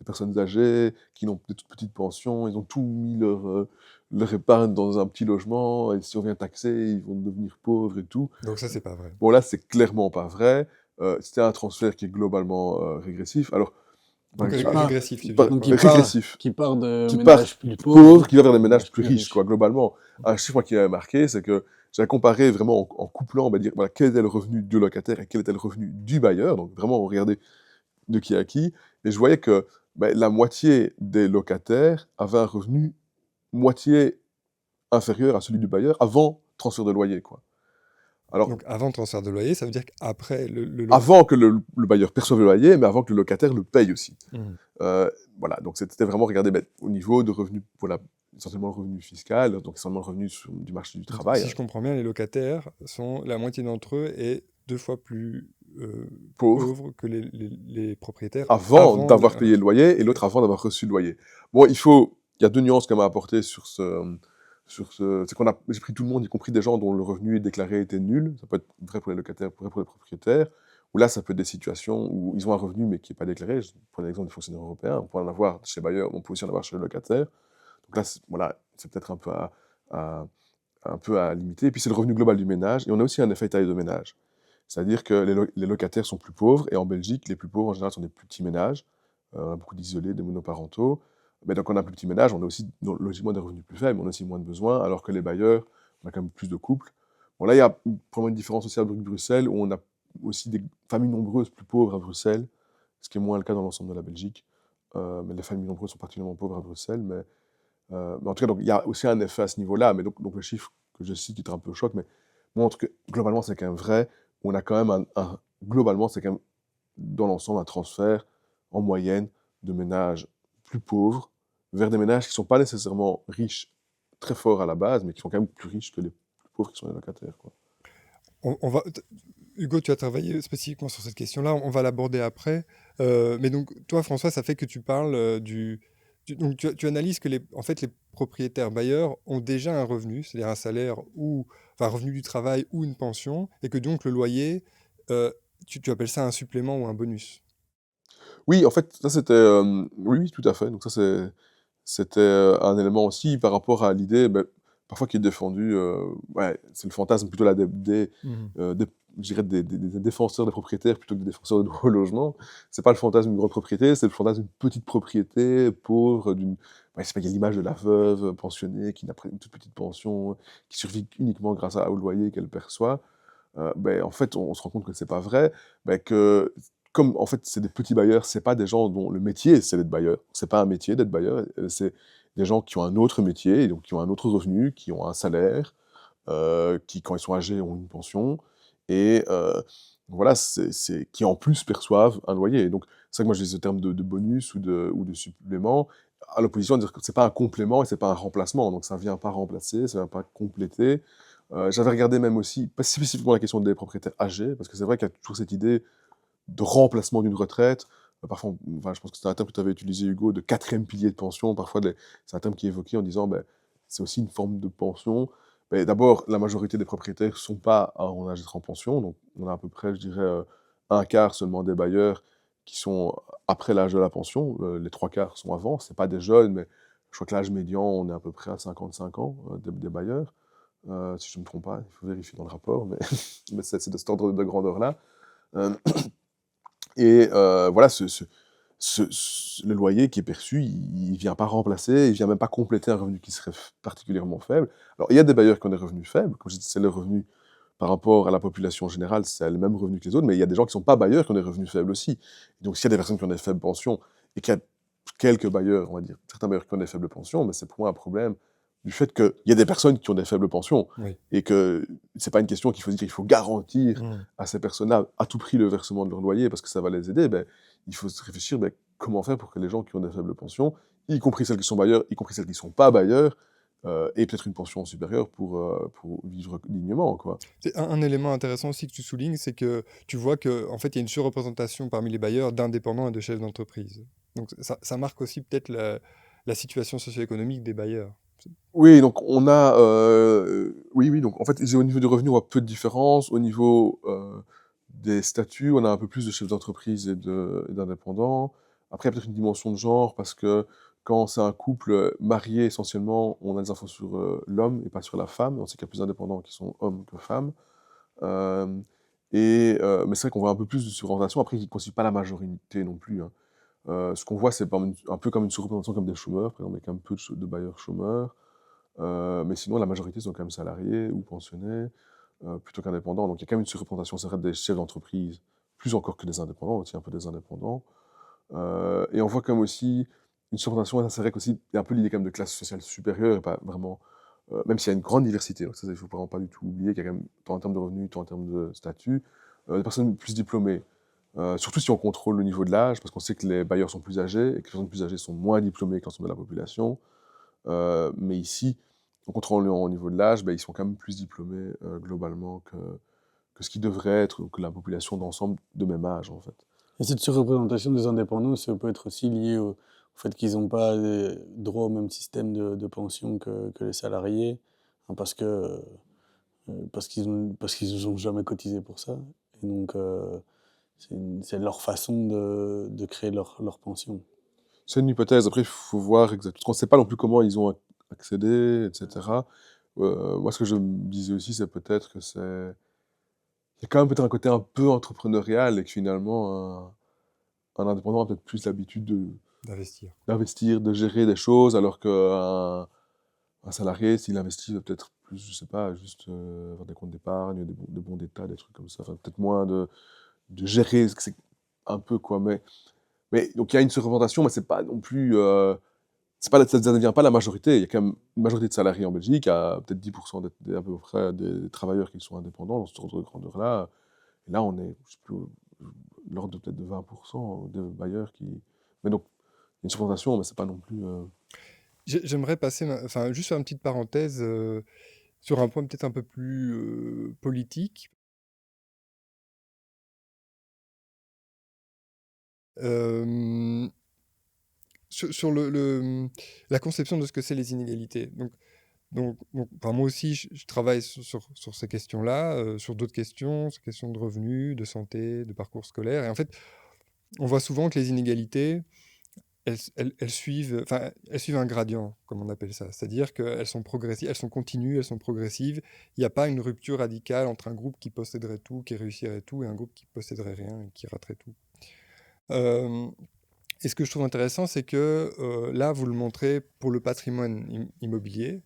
personnes âgées qui n'ont des toutes petites pensions, ils ont tout mis leur épargne dans un petit logement, et si on vient taxer, ils vont devenir pauvres et tout. » Donc ça, c'est pas vrai. Bon, là, c'est clairement pas vrai. C'était un transfert qui est globalement régressif. Alors, Donc Qui part, régressif, tu veux dire, donc quoi. régressif, qui part de qui part ménages plus pauvre, qui va vers des ménages ménages plus riches, quoi, riches. globalement. Un chiffre moi, qui m'a marqué, c'est que j'ai comparé vraiment en couplant, on va dire, voilà, quel était le revenu du locataire et quel était le revenu du bailleur. Donc vraiment, on regardait de qui à qui. Et je voyais que la moitié des locataires avaient un revenu moitié inférieur à celui du bailleur avant transfert de loyer, quoi. Alors, Donc avant transfert de loyer, ça veut dire qu'après avant que le bailleur perçoive le loyer, mais avant que le locataire le paye aussi. Mhm. Voilà, donc c'était vraiment regarder au niveau de revenus, voilà, essentiellement le revenu fiscal, donc essentiellement le revenu du marché du Donc, travail, si je comprends bien, les locataires sont, la moitié d'entre eux est 2 fois plus pauvre, pauvre que les propriétaires avant avant d'avoir payé le loyer et Ok. l'autre avant d'avoir reçu le loyer. Bon, il y a deux nuances quand même à apporter c'est j'ai pris tout le monde, y compris des gens dont le revenu déclaré était nul. Ça peut être vrai pour les locataires, vrai pour les propriétaires. Ou là, ça peut être des situations où ils ont un revenu mais qui n'est pas déclaré. Je prends l'exemple des fonctionnaires européens. On peut en avoir chez bailleur, on peut aussi en avoir chez le locataire. Donc là, voilà, c'est peut-être à- un peu à limiter. Et puis, c'est le revenu global du ménage. Et on a aussi un effet taille de ménage. C'est-à-dire que les locataires sont plus pauvres. Et en Belgique, les plus pauvres, en général, sont des plus petits ménages. On a beaucoup d'isolés, des monoparentaux. Mais donc, on a un plus petit ménage. On a aussi, logiquement, des revenus plus faibles. On a aussi moins de besoins. Alors que les bailleurs, on a quand même plus de couples. Bon, là, il y a probablement une différence aussi à Bruxelles, où on a aussi des familles nombreuses plus pauvres à Bruxelles, ce qui est moins le cas dans l'ensemble de la Belgique. Mais les familles nombreuses sont particulièrement pauvres à Bruxelles. Mais en tout cas, donc, il y a aussi un effet à ce niveau-là. Mais donc le chiffre que je cite, qui est un peu choc, mais montre que globalement, c'est quand même vrai. On a quand même globalement, c'est quand même dans l'ensemble un transfert en moyenne de ménages plus pauvres vers des ménages qui ne sont pas nécessairement riches très forts à la base, mais qui sont quand même plus riches que les plus pauvres qui sont les locataires, quoi. On va, Hugo, tu as travaillé spécifiquement sur cette question-là, on va l'aborder après. Mais donc, toi, François, ça fait que tu parles donc tu analyses que en fait, les propriétaires bailleurs ont déjà un revenu, c'est-à-dire un salaire ou enfin, un revenu du travail ou une pension, et que donc le loyer, euh, tu appelles ça un supplément ou un bonus. Oui, en fait, ça c'était, oui, oui, tout à fait. Donc ça, c'était un élément aussi par rapport à l'idée, parfois qui est défendue, ouais, c'est le fantasme plutôt là Mhm. je dirais des défenseurs des propriétaires plutôt que des défenseurs de nouveaux logements. C'est pas le fantasme d'une grande propriété, c'est le fantasme d'une petite propriété pauvre, ouais, je sais pas, il y a l'image de la veuve pensionnée qui n'a pris une toute petite pension, qui survit uniquement grâce au loyer qu'elle perçoit. En fait, on se rend compte que c'est pas vrai, que comme en fait c'est des petits bailleurs, c'est pas des gens dont le métier c'est d'être bailleur. C'est pas un métier d'être bailleur, c'est des gens qui ont un autre métier, et donc qui ont un autre revenu, qui ont un salaire, qui quand ils sont âgés ont une pension et voilà, qui en plus perçoivent un loyer. Et donc c'est vrai que moi je dis ce terme de bonus ou de supplément, à l'opposition de dire que c'est pas un complément et c'est pas un remplacement, donc ça vient pas remplacer, ça vient pas compléter. J'avais regardé même aussi, pas spécifiquement la question des propriétaires âgés, parce que c'est vrai qu'il y a toujours cette idée de remplacement d'une retraite. Parfois, enfin, je pense que c'est un terme que tu avais utilisé, Hugo, de quatrième pilier de pension. Parfois, c'est un terme qui est évoqué en disant c'est aussi une forme de pension. D'abord, la majorité des propriétaires ne sont pas en âge d'être en pension. Donc, on a à peu près, je dirais, un quart seulement des bailleurs qui sont après l'âge de la pension. Les trois quarts sont avant. Ce pas des jeunes, mais je crois que l'âge médian, on est à peu près à 55 ans des bailleurs. Si je ne me trompe pas, il faut vérifier dans le rapport, mais, mais c'est de cet ordre de grandeur-là. Euh, voilà, le loyer qui est perçu, il vient pas remplacer, il vient même pas compléter un revenu qui serait particulièrement faible. Alors, il y a des bailleurs qui ont des revenus faibles, comme je dis, c'est le revenu par rapport à la population générale, c'est le même revenu que les autres, mais il y a des gens qui sont pas bailleurs qui ont des revenus faibles aussi. Et donc, s'il y a des personnes qui ont des faibles pensions, et qu'il y a quelques bailleurs, on va dire, certains bailleurs qui ont des faibles pensions, mais c'est pour moi un problème du fait qu'il y a des personnes qui ont des faibles pensions, Oui. et que c'est pas une question qu'il faut dire qu'il faut garantir Mhm. à ces personnes-là à tout prix le versement de leur loyer parce que ça va les aider. Il faut se réfléchir comment faire pour que les gens qui ont des faibles pensions, y compris celles qui sont bailleurs, y compris celles qui ne sont pas bailleurs, aient peut-être une pension supérieure pour vivre dignement, quoi. C'est un élément intéressant aussi que tu soulignes, c'est que tu vois qu'en fait, il y a une surreprésentation parmi les bailleurs d'indépendants et de chefs d'entreprise. Donc ça marque aussi peut-être la situation socio-économique des bailleurs. Oui, donc on a, oui, oui, donc en fait, au niveau du revenu, on voit peu de différence. Au niveau des statuts, on a un peu plus de chefs d'entreprise et d'indépendants. Après, il y a peut-être une dimension de genre, parce que quand c'est un couple marié, essentiellement, on a des infos sur l'homme et pas sur la femme. On sait qu'il y a plus d'indépendants qui sont hommes que femmes. Euh, mais c'est vrai qu'on voit un peu plus de surreprésentation. Après, ils ne constituent pas la majorité non plus, hein. Ce qu'on voit, c'est un peu comme une sous-représentation comme des chômeurs, par exemple, il y a quand même peu de bailleurs chômeurs. Mais sinon, la majorité sont quand même salariés ou pensionnés, plutôt qu'indépendants. Donc il y a quand même une surreprésentation, c'est vrai, des chefs d'entreprise, plus encore que des indépendants, aussi un peu des indépendants. Et on voit comme aussi une surreprésentation, c'est vrai qu'aussi, il y a un peu l'idée quand même de classe sociale supérieure, et pas vraiment, même s'il y a une grande diversité, donc ça, il ne faut vraiment pas du tout oublier qu'il y a quand même, tant en termes de revenus, tant en termes de statut, des personnes plus diplômées. Surtout si on contrôle le niveau de l'âge, parce qu'on sait que les bailleurs sont plus âgés, et que les personnes plus âgées sont moins diplômées que l'ensemble de la population. Mais ici, en contrôlant au niveau de l'âge, ils sont quand même plus diplômés globalement que ce qui devrait être, que la population d'ensemble de même âge, en fait. Et cette surreprésentation des indépendants, ça peut être aussi lié au fait qu'ils n'ont pas droit au même système de pension que les salariés, hein, parce qu'ils n'ont jamais cotisé pour ça. Et donc, c'est leur façon de créer leur pension. C'est une hypothèse, après il faut voir exactement, parce qu'on ne sait pas non plus comment ils ont accédé, etc. Moi, ce que je me disais aussi, c'est peut-être que il y a quand même peut-être un côté un peu entrepreneurial, et que finalement, un indépendant a peut-être plus l'habitude D'investir. d'investir, de gérer des choses, alors qu'un salarié, s'il investit, va peut-être plus, je sais pas, juste avoir des comptes d'épargne, de bons d'état, des trucs comme ça. Enfin, peut-être moins de gérer, c'est un peu quoi. Mais donc il y a une surreprésentation, mais c'est pas non plus. Ça ne devient pas la majorité. Il y a quand même une majorité de salariés en Belgique, il y a peut-être 10% à peu près des travailleurs qui sont indépendants dans ce ordre de grandeur-là. Et là, on est, je sais plus, l'ordre de peut-être de 20% de bailleurs qui. Mais donc, il y a une surreprésentation, mais c'est pas non plus. J'aimerais passer, enfin, juste faire une petite parenthèse sur un point peut-être un peu plus politique. Euh, sur la conception de ce que c'est les inégalités. Enfin, moi aussi, je travaille sur ces questions-là, sur d'autres questions, sur questions de revenus, de santé, de parcours scolaire. Et en fait, on voit souvent que les inégalités, elles suivent un gradient, comme on appelle ça. C'est-à-dire qu'elles sont progressives, elles sont continues, elles sont progressives. Il n'y a pas une rupture radicale entre un groupe qui posséderait tout, qui réussirait tout, et un groupe qui posséderait rien et qui raterait tout. Euh, et ce que je trouve intéressant, c'est que là, vous le montrez pour le patrimoine immobilier,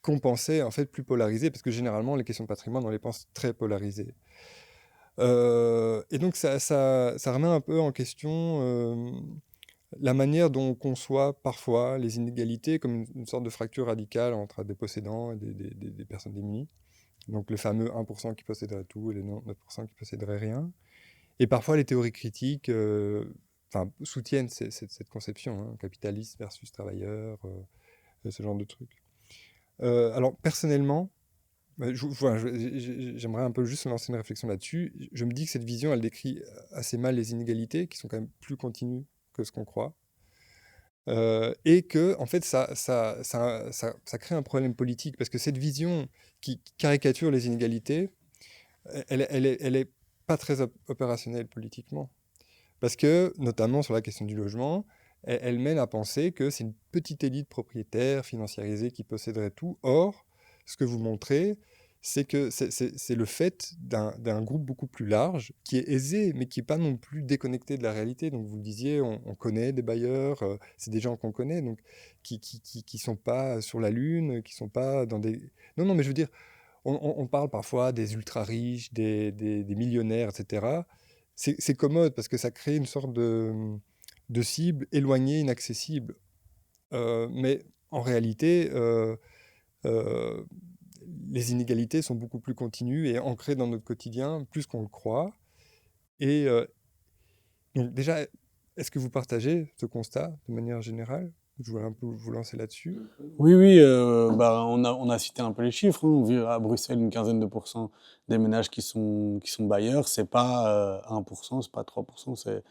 qu'on pensait en fait plus polarisé, parce que généralement, les questions de patrimoine, on les pense très polarisées. Et donc, ça remet un peu en question la manière dont on conçoit parfois les inégalités comme une sorte de fracture radicale entre des possédants et des personnes démunies. Donc, le fameux 1% qui posséderait tout et les 9% qui posséderaient rien. Et parfois, les théories critiques soutiennent cette conception, hein, capitaliste versus travailleur, ce genre de trucs. Alors, personnellement, j'aimerais un peu juste lancer une réflexion là-dessus. Je me dis que cette vision, elle décrit assez mal les inégalités, qui sont quand même plus continues que ce qu'on croit. Et que, en fait, ça crée un problème politique, parce que cette vision qui caricature les inégalités, elle est pas très opérationnelle politiquement. Parce que, notamment sur la question du logement, elle mène à penser que c'est une petite élite propriétaire, financiarisée, qui posséderait tout. Or, ce que vous montrez, c'est que c'est le fait d'un groupe beaucoup plus large, qui est aisé, mais qui n'est pas non plus déconnecté de la réalité. Donc, vous le disiez, on connaît des bailleurs, c'est des gens qu'on connaît, donc qui sont pas sur la Lune, qui sont pas dans des... Non, non, mais je veux dire, on parle parfois des ultra-riches, des millionnaires, etc. C'est commode parce que ça crée une sorte de cible éloignée, inaccessible. Mais en réalité, euh, les inégalités sont beaucoup plus continues et ancrées dans notre quotidien, plus qu'on le croit. Et donc déjà, est-ce que vous partagez ce constat de manière générale? Je voulais un peu vous lancer là-dessus. Oui, oui, on a cité un peu les chiffres, hein. On vit à Bruxelles une quinzaine de pourcents des ménages qui sont bailleurs. C'est pas 1%, c'est pas 3%,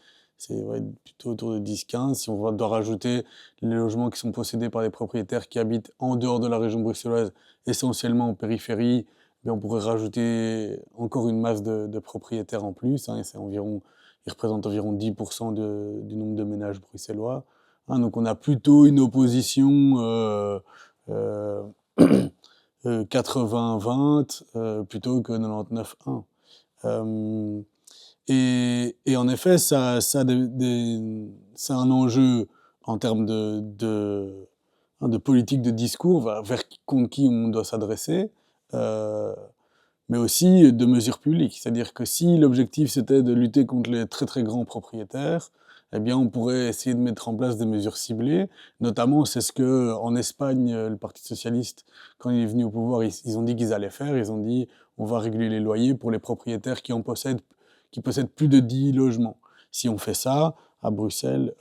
ouais, plutôt autour de 10-15. Si on doit rajouter les logements qui sont possédés par des propriétaires qui habitent en dehors de la région bruxelloise, essentiellement en périphérie, on pourrait rajouter encore une masse de propriétaires en plus, hein, et ils représentent environ 10% du nombre de ménages bruxellois. Hein, donc on a plutôt une opposition 80-20 plutôt que 99-1. Et en effet, ça a c'est un enjeu en termes de politique de discours, contre qui on doit s'adresser, euh, mais aussi de mesures publiques. C'est-à-dire que si l'objectif c'était de lutter contre les très très grands propriétaires, eh bien on pourrait essayer de mettre en place des mesures ciblées. Notamment, c'est ce que en Espagne, le Parti socialiste, quand il est venu au pouvoir, ils ont dit qu'ils allaient faire. Ils ont dit on va réguler les loyers pour les propriétaires qui possèdent plus de 10 logements. Si on fait ça, à Bruxelles,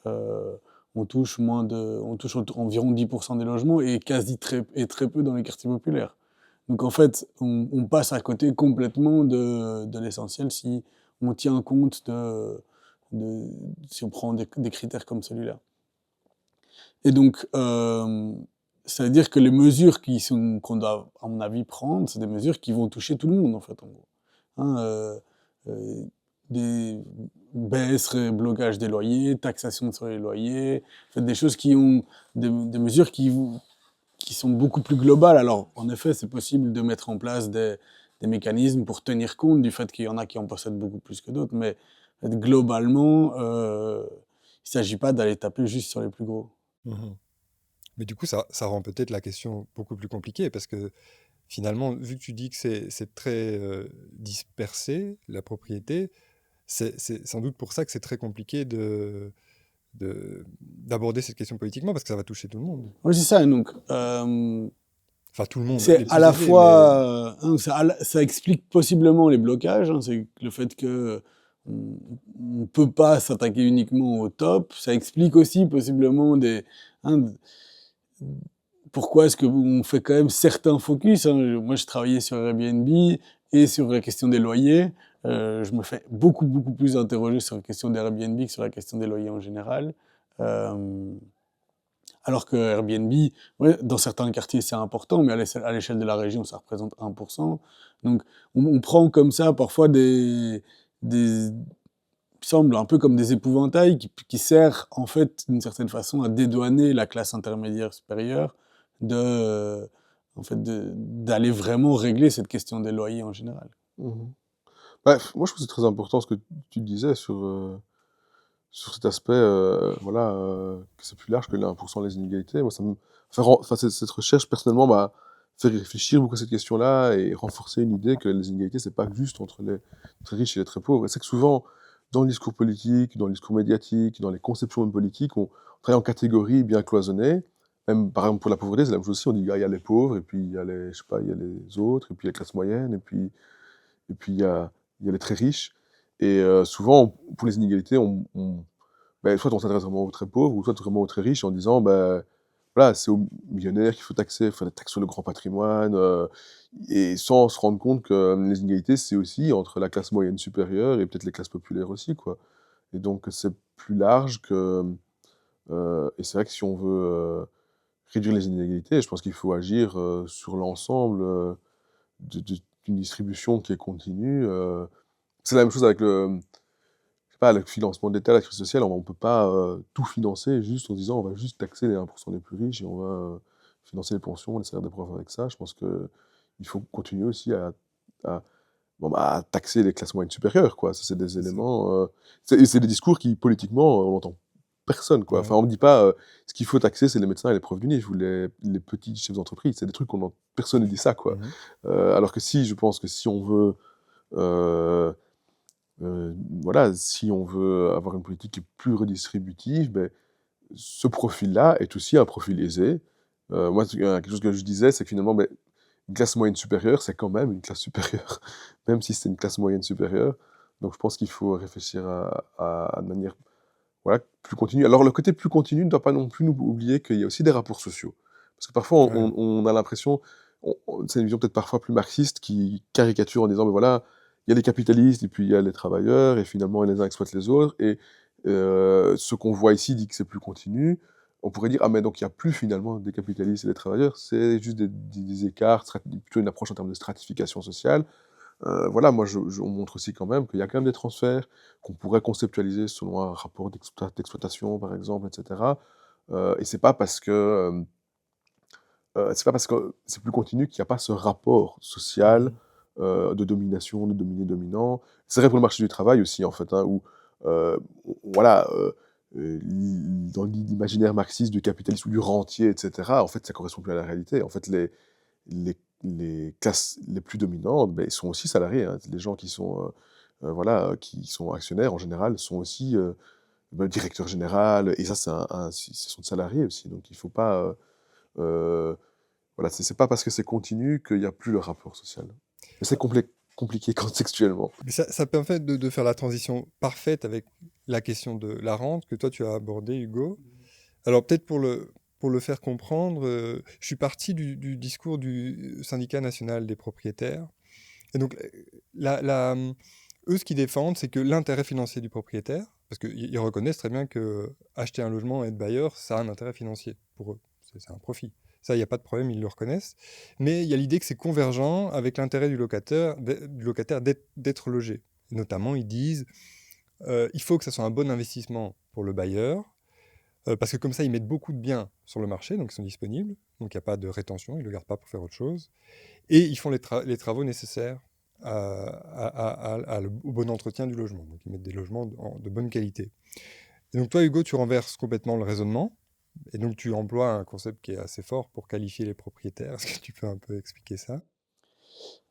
on touche environ 10% des logements et très peu dans les quartiers populaires. Donc en fait, on passe à côté complètement de l'essentiel si on tient compte si on prend des critères comme celui-là. Et donc, ça veut dire que les mesures qu'on doit, à mon avis, prendre, c'est des mesures qui vont toucher tout le monde, en fait, en gros. Hein, des baisses, blocage des loyers, taxation sur les loyers, en fait, des choses des mesures qui sont beaucoup plus globales. Alors, en effet, c'est possible de mettre en place des mécanismes pour tenir compte du fait qu'il y en a qui en possèdent beaucoup plus que d'autres, mais globalement, il ne s'agit pas d'aller taper juste sur les plus gros. Mhm. Mais du coup, ça rend peut-être la question beaucoup plus compliquée parce que finalement, vu que tu dis que c'est très dispersé, la propriété, c'est sans doute pour ça que c'est très compliqué d'aborder cette question politiquement parce que ça va toucher tout le monde. Oui, c'est ça. Donc, Enfin, tout le monde, les c'est plus à la aisés, fois, ça explique possiblement les blocages. C'est le fait que on peut pas s'attaquer uniquement au top. Ça explique aussi possiblement hein, pourquoi est-ce qu'on fait quand même certains focus. Moi, je travaillais sur Airbnb et sur la question des loyers. Je me fais beaucoup plus interroger sur la question d'Airbnb que sur la question des loyers en général. Alors que Airbnb, ouais, dans certains quartiers, c'est important, mais à l'échelle de la région, ça représente 1%. Donc, on prend comme ça parfois semble un peu comme des épouvantails qui servent en fait d'une certaine façon à dédouaner la classe intermédiaire supérieure en fait d'aller vraiment régler cette question des loyers en général. Mhm. Bref, moi je trouve que c'est très important ce que tu disais sur cet aspect, voilà, que c'est plus large que les 1% les inégalités. Moi, ça me enfin, cette recherche, personnellement, m'a fait réfléchir beaucoup à cette question-là et renforcer une idée que les inégalités, c'est pas juste entre les très riches et les très pauvres. Et c'est que souvent, dans le discours politique, dans le discours médiatique, dans les conceptions même politiques, on travaille en catégories bien cloisonnées. Même, par exemple, pour la pauvreté, c'est la même chose aussi. On dit, ah, il y a les pauvres, et puis il y a les, je sais pas, il y a les autres, et puis il y a la classe moyenne, et puis il y a les très riches. Et souvent, pour les inégalités, ben, soit on s'adresse vraiment aux très pauvres, ou soit vraiment aux très riches en disant, ben, voilà, c'est aux millionnaires qu'il faut taxer, faire des taxes sur le grand patrimoine, et sans se rendre compte que les inégalités, c'est aussi entre la classe moyenne supérieure et peut-être les classes populaires aussi, quoi. Et donc, c'est plus large que... et c'est vrai que si on veut réduire les inégalités, je pense qu'il faut agir sur l'ensemble d'une distribution qui est continue. C'est la même chose avec je sais pas, le financement de l'État, la crise sociale, on peut pas tout financer juste en disant on va juste taxer les 1% les plus riches et on va financer les pensions, les salaires des profs avec ça. Je pense qu'il faut continuer aussi à, bon, bah, à taxer les classes moyennes supérieures, quoi. Ça, c'est des éléments... c'est des discours qui, politiquement, on n'entend personne, quoi. Ouais. Enfin, on ne dit pas ce qu'il faut taxer, c'est les médecins et les profs du NIF ou les petits chefs d'entreprise. C'est des trucs personne ne dit ça, quoi. Alors que je pense que si on veut... voilà, si on veut avoir une politique qui est plus redistributive, ben, ce profil-là est aussi un profil aisé. Moi, quelque chose que je disais, c'est que finalement, ben, une classe moyenne supérieure, c'est quand même une classe supérieure, même si c'est une classe moyenne supérieure. Donc je pense qu'il faut réfléchir à de manière voilà, plus continue. Alors le côté plus continu ne doit pas non plus nous oublier qu'il y a aussi des rapports sociaux. Parce que parfois, on a l'impression, c'est une vision peut-être parfois plus marxiste qui caricature en disant, mais voilà, il y a les capitalistes et puis il y a les travailleurs, et finalement les uns exploitent les autres, et ce qu'on voit ici dit que c'est plus continu. On pourrait dire, ah mais donc il n'y a plus finalement des capitalistes et des travailleurs, c'est juste des écarts, plutôt une approche en termes de stratification sociale. Voilà, moi on montre aussi quand même qu'il y a quand même des transferts qu'on pourrait conceptualiser selon un rapport d'exploitation par exemple, etc. Et c'est pas parce que c'est plus continu qu'il n'y a pas ce rapport social de domination, de dominer-dominant. C'est vrai pour le marché du travail aussi, en fait, hein, où, voilà, dans l'imaginaire marxiste du capitaliste ou du rentier, etc., en fait, ça correspond plus à la réalité. En fait, les classes les plus dominantes, ben, ils sont aussi salariés, hein. Les gens qui sont, voilà, qui sont actionnaires, en général, sont aussi, directeurs général, et ça, ce sont des salariés aussi. Donc il faut pas, voilà, c'est pas parce que c'est continu qu'il y a plus le rapport social. Mais c'est compliqué contextuellement. Mais ça permet de faire la transition parfaite avec la question de la rente que toi tu as abordée, Hugo. Alors peut-être pour le faire comprendre, je suis parti du discours du syndicat national des propriétaires. Et donc, eux, ce qu'ils défendent, c'est que l'intérêt financier du propriétaire, parce qu'ils reconnaissent très bien que acheter un logement et être bailleur, ça a un intérêt financier pour eux. C'est un profit. Ça, il n'y a pas de problème, ils le reconnaissent. Mais il y a l'idée que c'est convergent avec l'intérêt du locataire d'être logé. Et notamment, ils disent il faut que ça soit un bon investissement pour le bailleur, parce que comme ça, ils mettent beaucoup de biens sur le marché, donc ils sont disponibles, donc il n'y a pas de rétention, ils ne le gardent pas pour faire autre chose, et ils font les travaux nécessaires au bon entretien du logement. Donc ils mettent des logements de bonne qualité. Et donc toi, Hugo, tu renverses complètement le raisonnement, et donc tu emploies un concept qui est assez fort pour qualifier les propriétaires. Est-ce que tu peux un peu expliquer ça?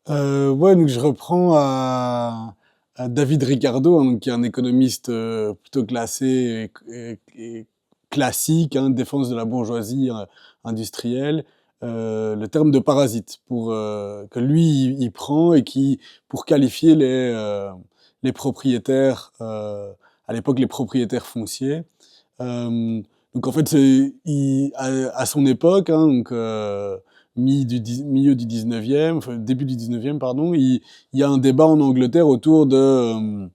Ouais, donc je reprends à David Ricardo, hein, donc, qui est un économiste plutôt classé et classique, hein, défense de la bourgeoisie industrielle, le terme de parasite que lui il prend et qui pour qualifier les propriétaires à l'époque les propriétaires fonciers. Donc en fait à son époque, hein, donc milieu du 19e, enfin, début du 19e, pardon, il y a un débat en Angleterre autour des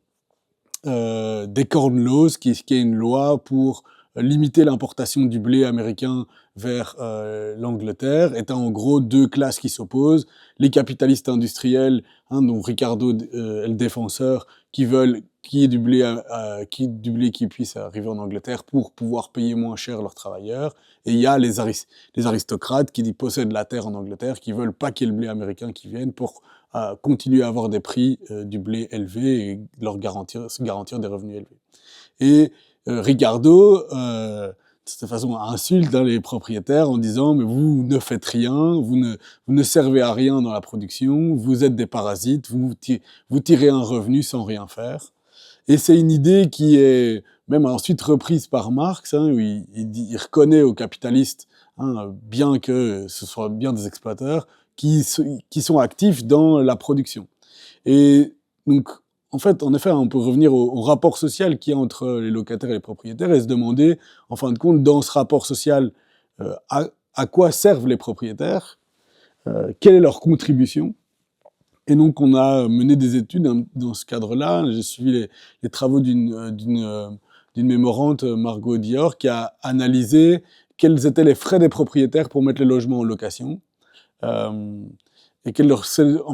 Corn Laws, qui est une loi pour limiter l'importation du blé américain vers l'Angleterre. Et en gros deux classes qui s'opposent. Les capitalistes industriels, hein, dont Ricardo est le défenseur, qui veulent qu'il y ait du blé qui puisse arriver en Angleterre pour pouvoir payer moins cher leurs travailleurs. Et il y a les aristocrates qui possèdent la terre en Angleterre, qui veulent pas qu'il y ait le blé américain qui vienne pour continuer à avoir des prix du blé élevés et se garantir des revenus élevés. Et Ricardo, de cette façon, insulte les propriétaires en disant « mais vous ne faites rien, vous ne servez à rien dans la production, vous êtes des parasites, vous tirez un revenu sans rien faire ». Et c'est une idée qui est même ensuite reprise par Marx, hein, où il reconnaît aux capitalistes, hein, bien que ce soit bien des exploiteurs, qui sont actifs dans la production. Et donc, en effet, on peut revenir au rapport social qu'il y a entre les locataires et les propriétaires et se demander, en fin de compte, dans ce rapport social, à quoi servent les propriétaires, quelle est leur contribution. Et donc, on a mené des études dans ce cadre-là. J'ai suivi les travaux d'une mémorante, Margot Dior, qui a analysé quels étaient les frais des propriétaires pour mettre les logements en location, et en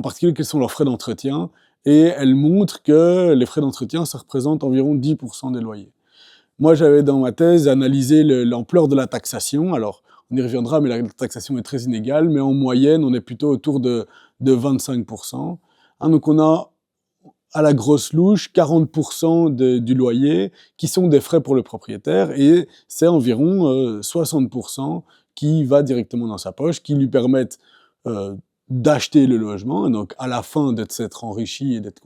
particulier quels sont leurs frais d'entretien. Et elle montre que les frais d'entretien, ça représente environ 10% des loyers. Moi, j'avais dans ma thèse analysé l'ampleur de la taxation. Alors, on y reviendra, mais la taxation est très inégale, mais en moyenne, on est plutôt autour de 25%. Hein, donc, on a à la grosse louche 40% du loyer qui sont des frais pour le propriétaire, et c'est environ 60% qui va directement dans sa poche, qui lui permettent d'acheter le logement, et donc à la fin d'être s'être enrichi et d'être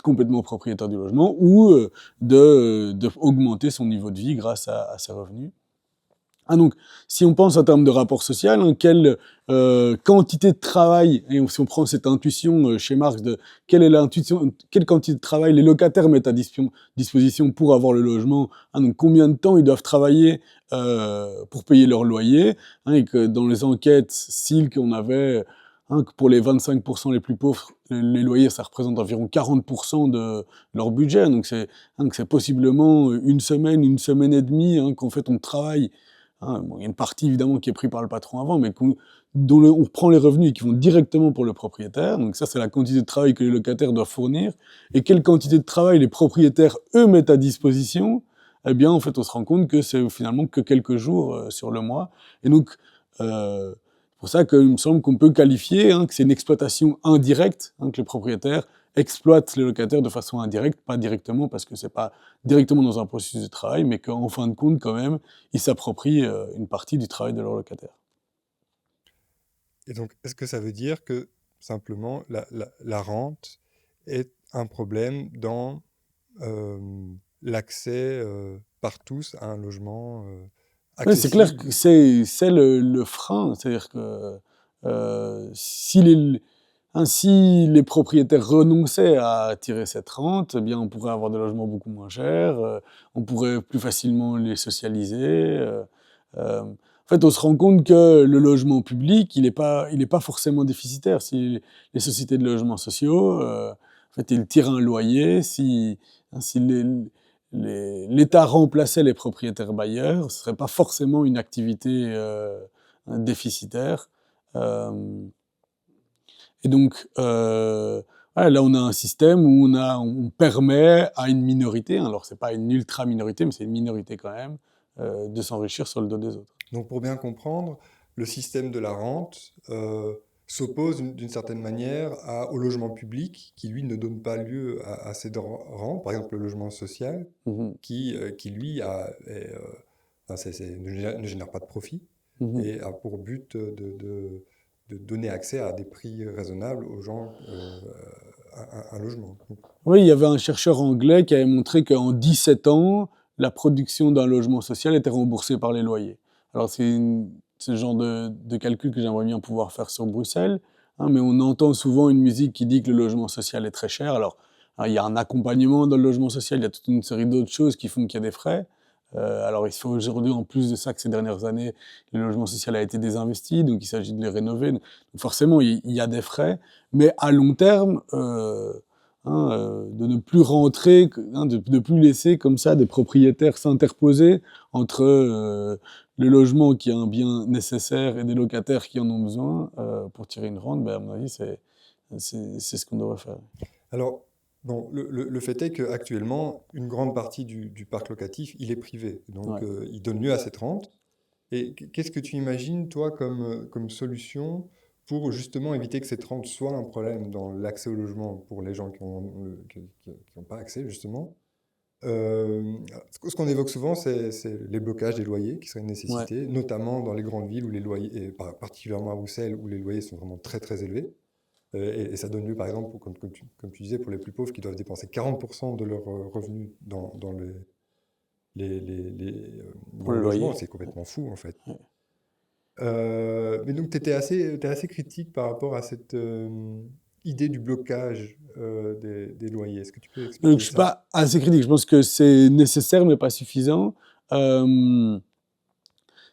complètement propriétaire du logement, ou d'augmenter son niveau de vie grâce à ses revenus. Ah, donc, si on pense en termes de rapport social, hein, quelle quantité de travail, et si on prend cette intuition chez Marx de quelle quantité de travail les locataires mettent à disposition pour avoir le logement, hein, donc combien de temps ils doivent travailler pour payer leur loyer, hein, et que dans les enquêtes SILC, on avait, hein, que pour les 25% les plus pauvres, les loyers, ça représente environ 40% de leur budget, donc c'est possiblement une semaine et demie, hein, qu'en fait on travaille. Hein, bon, il y a une partie évidemment qui est prise par le patron avant, mais dont on prend les revenus et qui vont directement pour le propriétaire. Donc ça, c'est la quantité de travail que les locataires doivent fournir. Et quelle quantité de travail les propriétaires, eux, mettent à disposition? Eh bien, en fait, on se rend compte que c'est finalement que quelques jours sur le mois. Et donc, C'est pour ça qu'il me semble qu'on peut qualifier que c'est une exploitation indirecte, que les propriétaires exploitent les locataires de façon indirecte, pas directement parce que c'est pas directement dans un processus de travail, mais qu'en fin de compte, quand même, ils s'approprient une partie du travail de leurs locataires. Et donc, est-ce que ça veut dire que simplement la rente est un problème dans l'accès par tous à un logement Ouais, c'est clair accessible? que c'est le frein. C'est-à-dire que si les propriétaires renonçaient à tirer cette rente, eh bien, on pourrait avoir des logements beaucoup moins chers, on pourrait plus facilement les socialiser. En fait, on se rend compte que le logement public, il est pas forcément déficitaire. Si les sociétés de logements sociaux, en fait, ils tirent un loyer, si l'État remplaçait les propriétaires bailleurs, ce serait pas forcément une activité déficitaire. Euh, et donc, voilà, là, on a un système où on permet à une minorité, alors c'est pas une ultra-minorité, mais c'est une minorité quand même, de s'enrichir sur le dos des autres. Donc, pour bien comprendre, le système de la rente s'oppose d'une certaine manière au logement public qui, lui, ne donne pas lieu à cette rente, par exemple le logement social, Mhm. qui lui, ne génère pas de profit Mhm. et a pour but de donner accès à des prix raisonnables aux gens à un logement. Oui, il y avait un chercheur anglais qui avait montré qu'en 17 ans, la production d'un logement social était remboursée par les loyers. Alors c'est le genre de calcul que j'aimerais bien pouvoir faire sur Bruxelles, mais on entend souvent une musique qui dit que le logement social est très cher. Alors, il y a un accompagnement dans le logement social, il y a toute une série d'autres choses qui font qu'il y a des frais. Alors il faut aujourd'hui, en plus de ça, que ces dernières années, le logement social a été désinvesti, donc il s'agit de les rénover. Donc forcément, il y a des frais, mais à long terme, de ne plus rentrer, de ne plus laisser comme ça des propriétaires s'interposer entre le logement qui est un bien nécessaire et des locataires qui en ont besoin pour tirer une rente. Ben, à mon avis, c'est ce qu'on devrait faire. Alors, bon, le fait est qu'actuellement, une grande partie du parc locatif, il est privé. Donc, Ouais. il donne lieu à cette rente. Et qu'est-ce que tu imagines, toi, comme solution pour justement éviter que cette rente soit un problème dans l'accès au logement pour les gens qui n'ont pas accès, justement? Ce qu'on évoque souvent, c'est les blocages des loyers qui seraient une Ouais. nécessité, notamment dans les grandes villes où les loyers, et particulièrement à Bruxelles, où les loyers sont vraiment très très élevés. Et ça donne lieu, par exemple, comme tu disais, pour les plus pauvres qui doivent dépenser 40% de leurs revenus dans Pour le le logement. loyer. C'est complètement fou, en fait. Ouais. Mais donc, t'es assez critique par rapport à cette idée du blocage des loyers. Est-ce que tu peux Donc, expliquer je suis ça? pas assez critique. Je pense que c'est nécessaire, mais pas suffisant.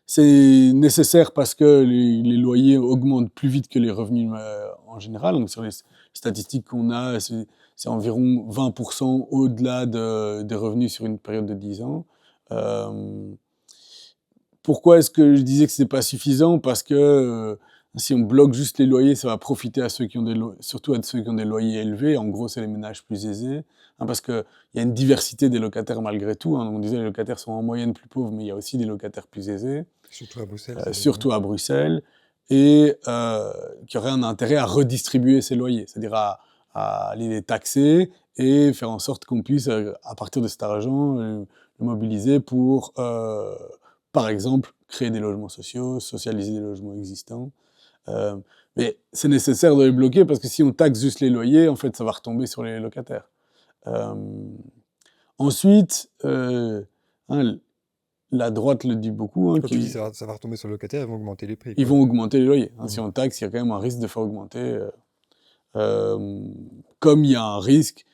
C'est nécessaire parce que les loyers augmentent plus vite que les revenus en général. Donc, sur les statistiques qu'on a, c'est environ 20% au-delà des revenus sur une période de 10 ans. Pourquoi est-ce que je disais que c'est pas suffisant? Parce que si on bloque juste les loyers, ça va profiter à ceux qui ont surtout à ceux qui ont des loyers élevés. En gros, c'est les ménages plus aisés, parce qu'il y a une diversité des locataires malgré tout. On disait que les locataires sont en moyenne plus pauvres, mais il y a aussi des locataires plus aisés, Surtout à Bruxelles, ça surtout à Bruxelles, et qui auraient un intérêt à redistribuer ces loyers, c'est-à-dire à aller les taxer et faire en sorte qu'on puisse, à partir de cet argent, le mobiliser pour par exemple, créer des logements sociaux, socialiser des logements existants. Euh, mais c'est nécessaire de les bloquer parce que si on taxe juste les loyers, en fait, ça va retomber sur les locataires. Euh, ensuite, la droite le dit beaucoup. Quand tu dis ça va retomber sur le locataire, ils vont augmenter les prix. Ils vont augmenter les loyers. Mmh. Si on taxe, il y a quand même un risque de faire augmenter. Comme il y a un risque,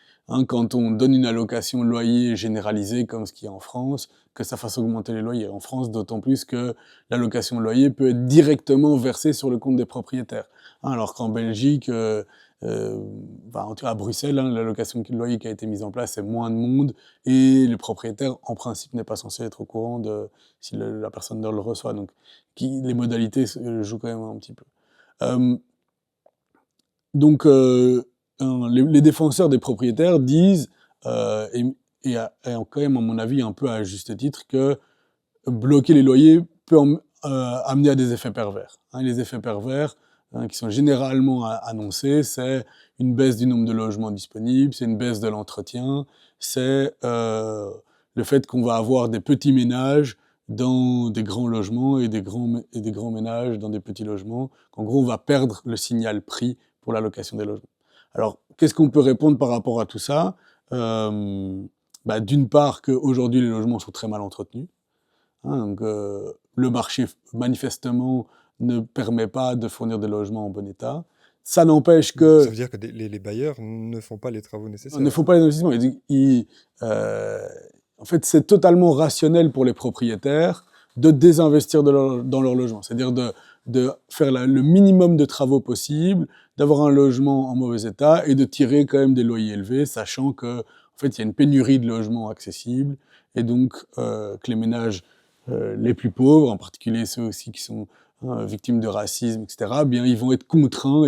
quand on donne une allocation loyer généralisée, comme ce qu'il y a en France, que ça fasse augmenter les loyers. En France, d'autant plus que l'allocation loyer peut être directement versée sur le compte des propriétaires. Alors qu'en Belgique, en tout cas à Bruxelles, l'allocation de loyer qui a été mise en place, c'est moins de monde, et le propriétaire, en principe, n'est pas censé être au courant de si la personne le reçoit. Donc, les modalités jouent quand même un petit peu. Donc, les défenseurs des propriétaires disent, et quand même, à mon avis, un peu à juste titre, que bloquer les loyers peut amener à des effets pervers. Les effets pervers qui sont généralement annoncés, c'est une baisse du nombre de logements disponibles, c'est une baisse de l'entretien, c'est le fait qu'on va avoir des petits ménages dans des grands logements et des grands ménages dans des petits logements, qu'en gros on va perdre le signal prix pour la location des logements. Alors, qu'est-ce qu'on peut répondre par rapport à tout ça? D'une part, qu'aujourd'hui les logements sont très mal entretenus. Donc, le marché, manifestement, ne permet pas de fournir des logements en bon état. Ça n'empêche que... Ça veut dire que les bailleurs ne font pas les travaux nécessaires. Ne font pas les investissements. En fait, c'est totalement rationnel pour les propriétaires de désinvestir dans leur logement. C'est-à-dire de faire le minimum de travaux possible, d'avoir un logement en mauvais état et de tirer quand même des loyers élevés, sachant que, en fait, il y a une pénurie de logements accessibles et donc que les ménages les plus pauvres, en particulier ceux aussi qui sont victimes de racisme, etc., bien, ils vont être contraints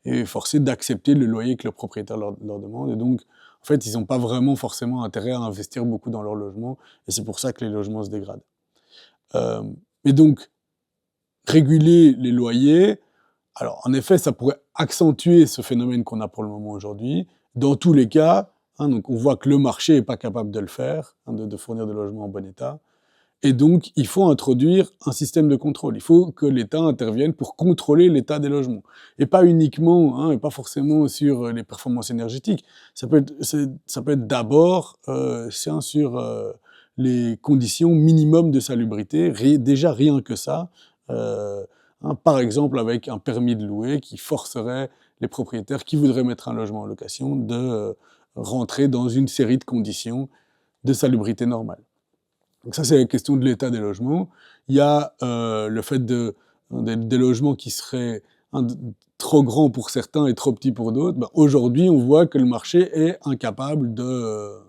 et forcés d'accepter le loyer que le propriétaire leur demande. Et donc, en fait, ils n'ont pas vraiment forcément intérêt à investir beaucoup dans leur logement, et c'est pour ça que les logements se dégradent. Et donc, réguler les loyers, alors en effet, ça pourrait accentuer ce phénomène qu'on a pour le moment aujourd'hui. Dans tous les cas, donc on voit que le marché n'est pas capable de le faire, de fournir des logements en bon état. Et donc, il faut introduire un système de contrôle. Il faut que l'État intervienne pour contrôler l'état des logements. Et pas uniquement, et pas forcément sur les performances énergétiques. Ça peut être d'abord sur les conditions minimum de salubrité. Déjà, rien que ça. Par exemple, avec un permis de louer qui forcerait les propriétaires qui voudraient mettre un logement en location de rentrer dans une série de conditions de salubrité normale. Donc ça, c'est la question de l'état des logements. Il y a le fait des logements qui seraient trop grands pour certains et trop petits pour d'autres. Aujourd'hui, on voit que le marché est incapable de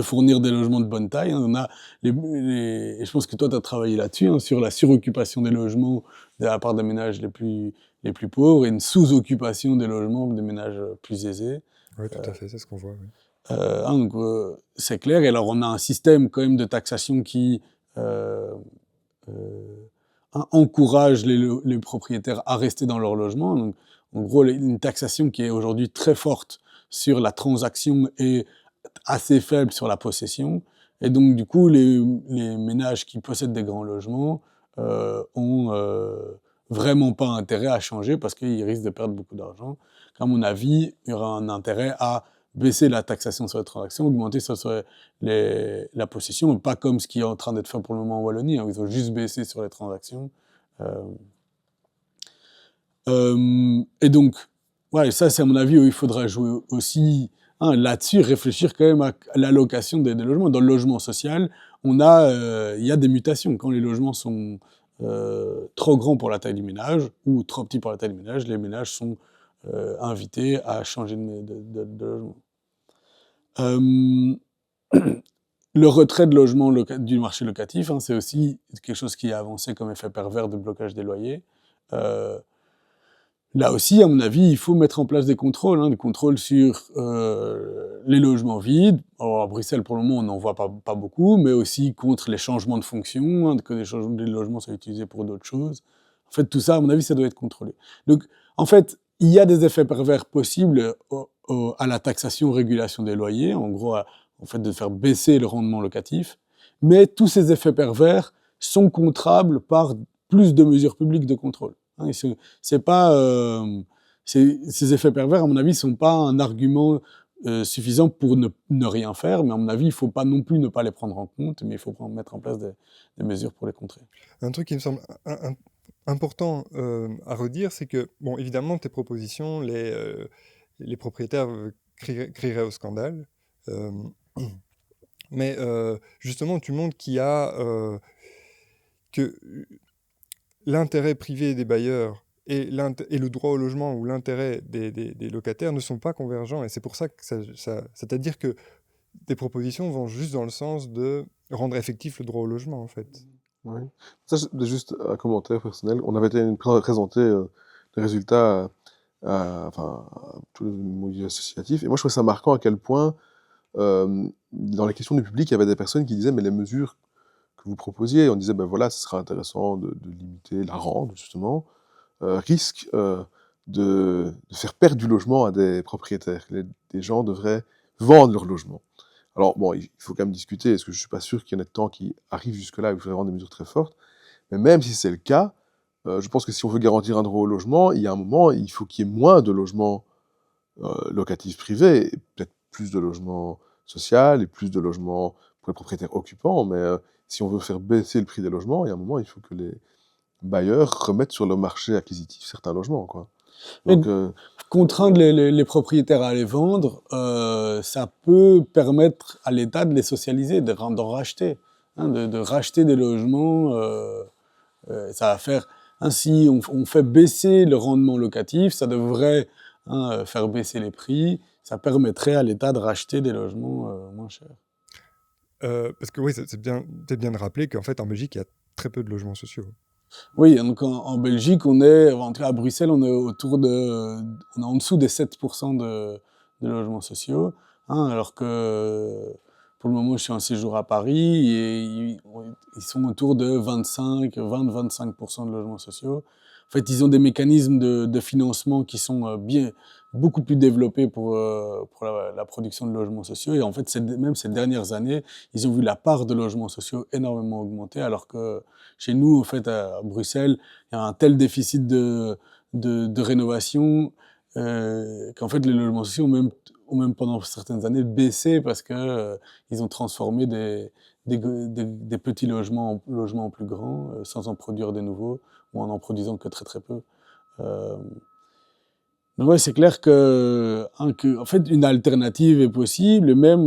fournir des logements de bonne taille. On a et je pense que toi, tu as travaillé là-dessus, sur la suroccupation des logements de la part des ménages les plus pauvres et une sous-occupation des logements des ménages plus aisés. Oui, tout à fait, c'est ce qu'on voit. Oui. Donc, c'est clair. Et alors, on a un système quand même de taxation qui encourage les propriétaires à rester dans leur logement. Donc, en gros, une taxation qui est aujourd'hui très forte sur la transaction et assez faible sur la possession. Et donc, du coup, les ménages qui possèdent des grands logements ont vraiment pas intérêt à changer parce qu'ils risquent de perdre beaucoup d'argent. À mon avis, il y aura un intérêt à baisser la taxation sur les transactions, augmenter sur la possession, pas comme ce qui est en train d'être fait pour le moment en Wallonie, où ils ont juste baissé sur les transactions. Et donc, ouais, ça c'est à mon avis où il faudra jouer aussi là-dessus, réfléchir quand même à l'allocation des logements. Dans le logement social, il y a des mutations. Quand les logements sont trop grands pour la taille du ménage ou trop petits pour la taille du ménage, les ménages sont invités à changer de logement. Le retrait de logements du marché locatif, c'est aussi quelque chose qui a avancé comme effet pervers de blocage des loyers. Là aussi, à mon avis, il faut mettre en place des contrôles sur les logements vides. Alors, à Bruxelles, pour le moment, on n'en voit pas beaucoup, mais aussi contre les changements de fonction, que des logements soient utilisés pour d'autres choses. En fait, tout ça, à mon avis, ça doit être contrôlé. Donc, en fait, il y a des effets pervers possibles à la taxation-régulation des loyers, en gros, en fait, de faire baisser le rendement locatif. Mais tous ces effets pervers sont contrables par plus de mesures publiques de contrôle. C'est pas, ces effets pervers, à mon avis, ne sont pas un argument suffisant pour ne rien faire, mais à mon avis, il ne faut pas non plus ne pas les prendre en compte, mais il faut mettre en place des mesures pour les contrer. Un truc qui me semble important à redire, c'est que, bon, évidemment, tes propositions, les propriétaires crieraient au scandale, mais justement, tu montres qu'il y a que l'intérêt privé des bailleurs et le droit au logement ou l'intérêt des locataires ne sont pas convergents. Et c'est pour ça que c'est-à-dire que tes propositions vont juste dans le sens de rendre effectif le droit au logement, en fait. Oui. Ça, juste un commentaire personnel. On avait été présenter les résultats à tous les milieux associatifs. Et moi, je trouvais ça marquant à quel point, dans les questions du public, il y avait des personnes qui disaient « Mais les mesures que que vous proposiez. On disait, ben voilà, ce sera intéressant de limiter la rente, justement, risque de faire perdre du logement à des propriétaires. Des gens devraient vendre leur logement. Alors, bon, il faut quand même discuter, parce que je ne suis pas sûr qu'il y en ait tant qui arrivent jusque-là, et qu'il faudrait vraiment des mesures très fortes. Mais même si c'est le cas, je pense que si on veut garantir un droit au logement, il y a un moment, il faut qu'il y ait moins de logements locatifs privés, et peut-être plus de logements sociaux, et plus de logements pour les propriétaires occupants. Mais si on veut faire baisser le prix des logements, il y a un moment, il faut que les bailleurs remettent sur le marché acquisitif certains logements, quoi. Mais Donc, contraindre les propriétaires à les vendre, ça peut permettre à l'État de les socialiser, d'en racheter, hein, de racheter des logements. Ça va faire ainsi, on fait baisser le rendement locatif, ça devrait faire baisser les prix, ça permettrait à l'État de racheter des logements moins chers. Parce que oui, c'est bien de rappeler qu'en fait, en Belgique, il y a très peu de logements sociaux. Oui, donc en Belgique, en tout cas à Bruxelles, on est en dessous des 7% de logements sociaux, hein, alors que pour le moment, je suis en séjour à Paris et ils sont autour de 20-25% de logements sociaux. En fait, ils ont des mécanismes de financement qui sont beaucoup plus développés pour la production de logements sociaux. Et en fait, même ces dernières années, ils ont vu la part de logements sociaux énormément augmenter, alors que chez nous, en fait, à Bruxelles, il y a un tel déficit de rénovation qu'en fait, les logements sociaux ont même pendant certaines années baissé parce que ils ont transformé des petits logements en plus grands sans en produire de nouveaux ou en produisant que très très peu. Euh, donc ouais, c'est clair que en fait, une alternative est possible et même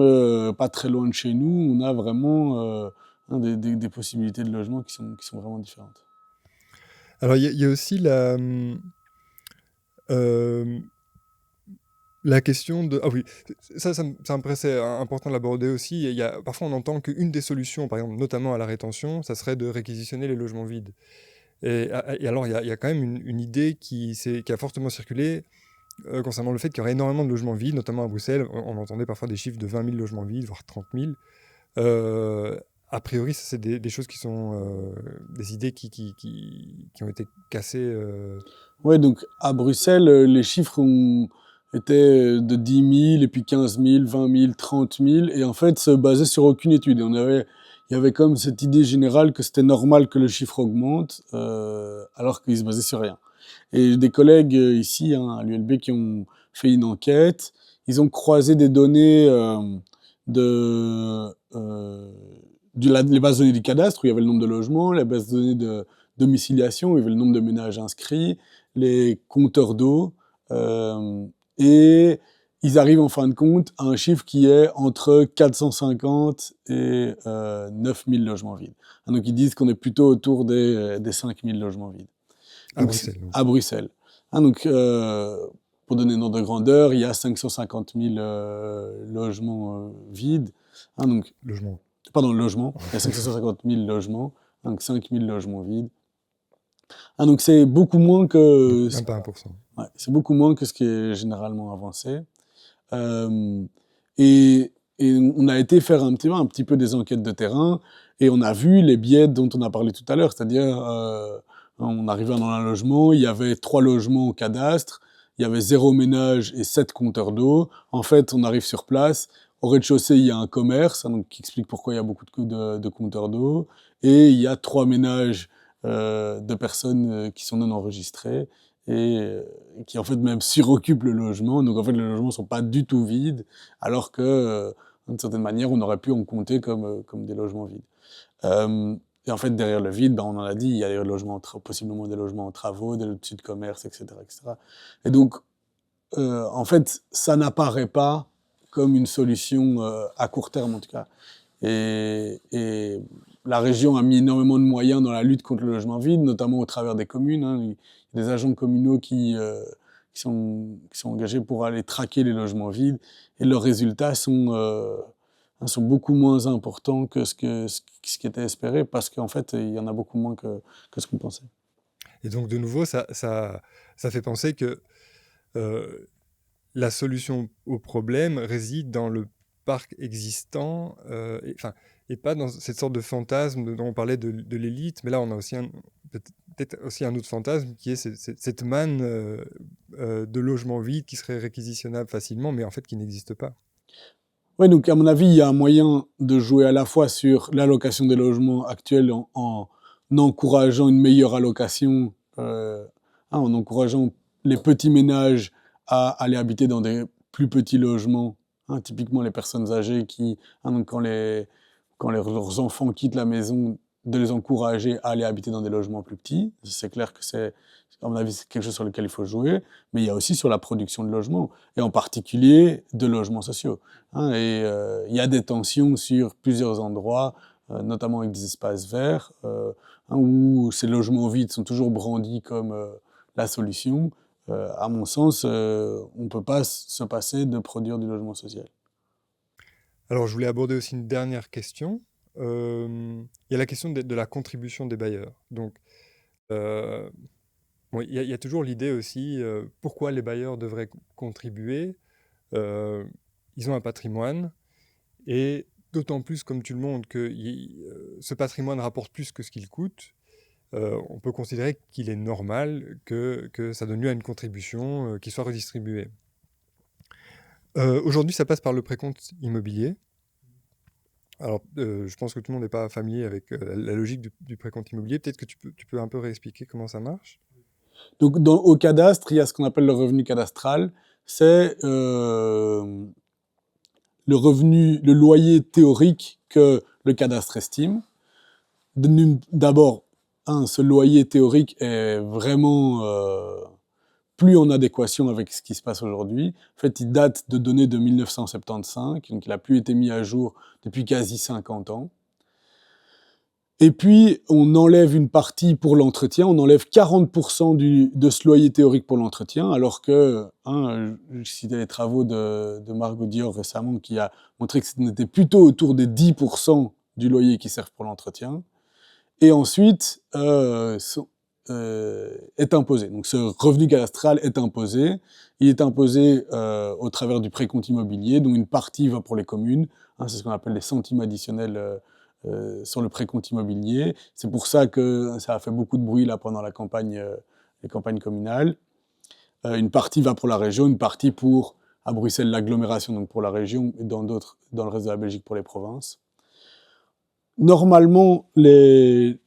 pas très loin de chez nous, on a vraiment des possibilités de logement qui sont vraiment différentes. Alors, il y a aussi euh, la question de... Ah oui, ça me paraissait important de l'aborder aussi. Parfois, on entend qu'une des solutions, par exemple, notamment à la rétention, ça serait de réquisitionner les logements vides. Et alors, il y a quand même une idée qui a fortement circulé concernant le fait qu'il y aurait énormément de logements vides, notamment à Bruxelles. On entendait parfois des chiffres de 20 000 logements vides, voire 30 000. A priori, ça, c'est des choses qui sont des idées qui ont été cassées. Ouais, donc à Bruxelles, les chiffres étaient de 10 000, et puis 15 000, 20 000, 30 000, et en fait, se basaient sur aucune étude. Il y avait comme cette idée générale que c'était normal que le chiffre augmente, alors qu'il se basait sur rien. Et des collègues ici, à l'ULB, qui ont fait une enquête, ils ont croisé des données les bases de données du cadastre, où il y avait le nombre de logements, les bases de données de domiciliation, où il y avait le nombre de ménages inscrits, les compteurs d'eau, et ils arrivent en fin de compte à un chiffre qui est entre 450 et 9000 logements vides. Donc ils disent qu'on est plutôt autour des 5000 logements vides. À Bruxelles. Donc. À Bruxelles. Donc, pour donner un ordre de grandeur, il y a 550 000 logements vides. Donc, Logement. Pardon, logements. Il y a 550 000 logements, donc 5 000 logements vides. Donc c'est beaucoup moins que... Même pas 1%. Ouais, c'est beaucoup moins que ce qui est généralement avancé. Et on a été faire un petit peu des enquêtes de terrain et on a vu les biais dont on a parlé tout à l'heure, c'est-à-dire on arrivait dans un logement, il y avait 3 logements au cadastre, il y avait 0 ménage et 7 compteurs d'eau. En fait, on arrive sur place, au rez-de-chaussée, il y a un commerce, donc, qui explique pourquoi il y a beaucoup de compteurs d'eau, et il y a 3 ménages de personnes qui sont non enregistrées et qui en fait même suroccupent le logement. Donc en fait, les logements sont pas du tout vides, alors que d'une certaine manière, on aurait pu en compter comme des logements vides. Et en fait, derrière le vide, on en a dit, il y a des logements, possiblement des logements en travaux, des petits de commerce, etc., etc. Et donc, en fait, ça n'apparaît pas comme une solution à court terme, en tout cas. Et la région a mis énormément de moyens dans la lutte contre le logement vide, notamment au travers des communes. Il y a des agents communaux qui sont engagés pour aller traquer les logements vides. Et leurs résultats sont beaucoup moins importants que ce qui était espéré, parce qu'en fait, il y en a beaucoup moins que ce qu'on pensait. Et donc, de nouveau, ça fait penser que la solution au problème réside dans le parc existant, et pas dans cette sorte de fantasme dont on parlait de l'élite, mais là on a aussi peut-être aussi un autre fantasme qui est cette manne de logements vides qui serait réquisitionnable facilement, mais en fait qui n'existe pas. Oui, donc à mon avis, il y a un moyen de jouer à la fois sur l'allocation des logements actuels en encourageant une meilleure allocation, en encourageant les petits ménages à aller habiter dans des plus petits logements, typiquement les personnes âgées qui, donc leurs enfants quittent la maison, de les encourager à aller habiter dans des logements plus petits. C'est clair que à mon avis, c'est quelque chose sur lequel il faut jouer, mais il y a aussi sur la production de logements, et en particulier de logements sociaux. Il y a des tensions sur plusieurs endroits, notamment avec des espaces verts, où ces logements vides sont toujours brandis comme la solution. À mon sens, on ne peut pas se passer de produire du logement social. Alors, je voulais aborder aussi une dernière question. Il y a la question de la contribution des bailleurs. Donc, il y a toujours l'idée aussi, pourquoi les bailleurs devraient contribuer. Ils ont un patrimoine, et d'autant plus, comme tu le montres, que ce patrimoine rapporte plus que ce qu'il coûte. On peut considérer qu'il est normal que ça donne lieu à une contribution qui soit redistribuée. Aujourd'hui, ça passe par le précompte immobilier. Alors, je pense que tout le monde n'est pas familier avec la logique du précompte immobilier. Peut-être que tu peux un peu réexpliquer comment ça marche? Donc, au cadastre, il y a ce qu'on appelle le revenu cadastral. C'est le loyer théorique que le cadastre estime. D'abord, ce loyer théorique est vraiment plus en adéquation avec ce qui se passe aujourd'hui. En fait, il date de données de 1975, donc il n'a plus été mis à jour depuis quasi 50 ans. Et puis, on enlève une partie pour l'entretien, on enlève 40% de ce loyer théorique pour l'entretien, alors que, je citais les travaux de Margot Dior récemment, qui a montré que c'était plutôt autour des 10% du loyer qui sert pour l'entretien. Et ensuite, est imposé. Donc ce revenu cadastral est imposé. Il est imposé au travers du précompte immobilier, dont une partie va pour les communes. C'est ce qu'on appelle les centimes additionnels sur le précompte immobilier. C'est pour ça que ça a fait beaucoup de bruit là pendant les campagnes communales. Une partie va pour la région, une partie pour, à Bruxelles, l'agglomération, donc pour la région, et dans le reste de la Belgique pour les provinces. Normalement, les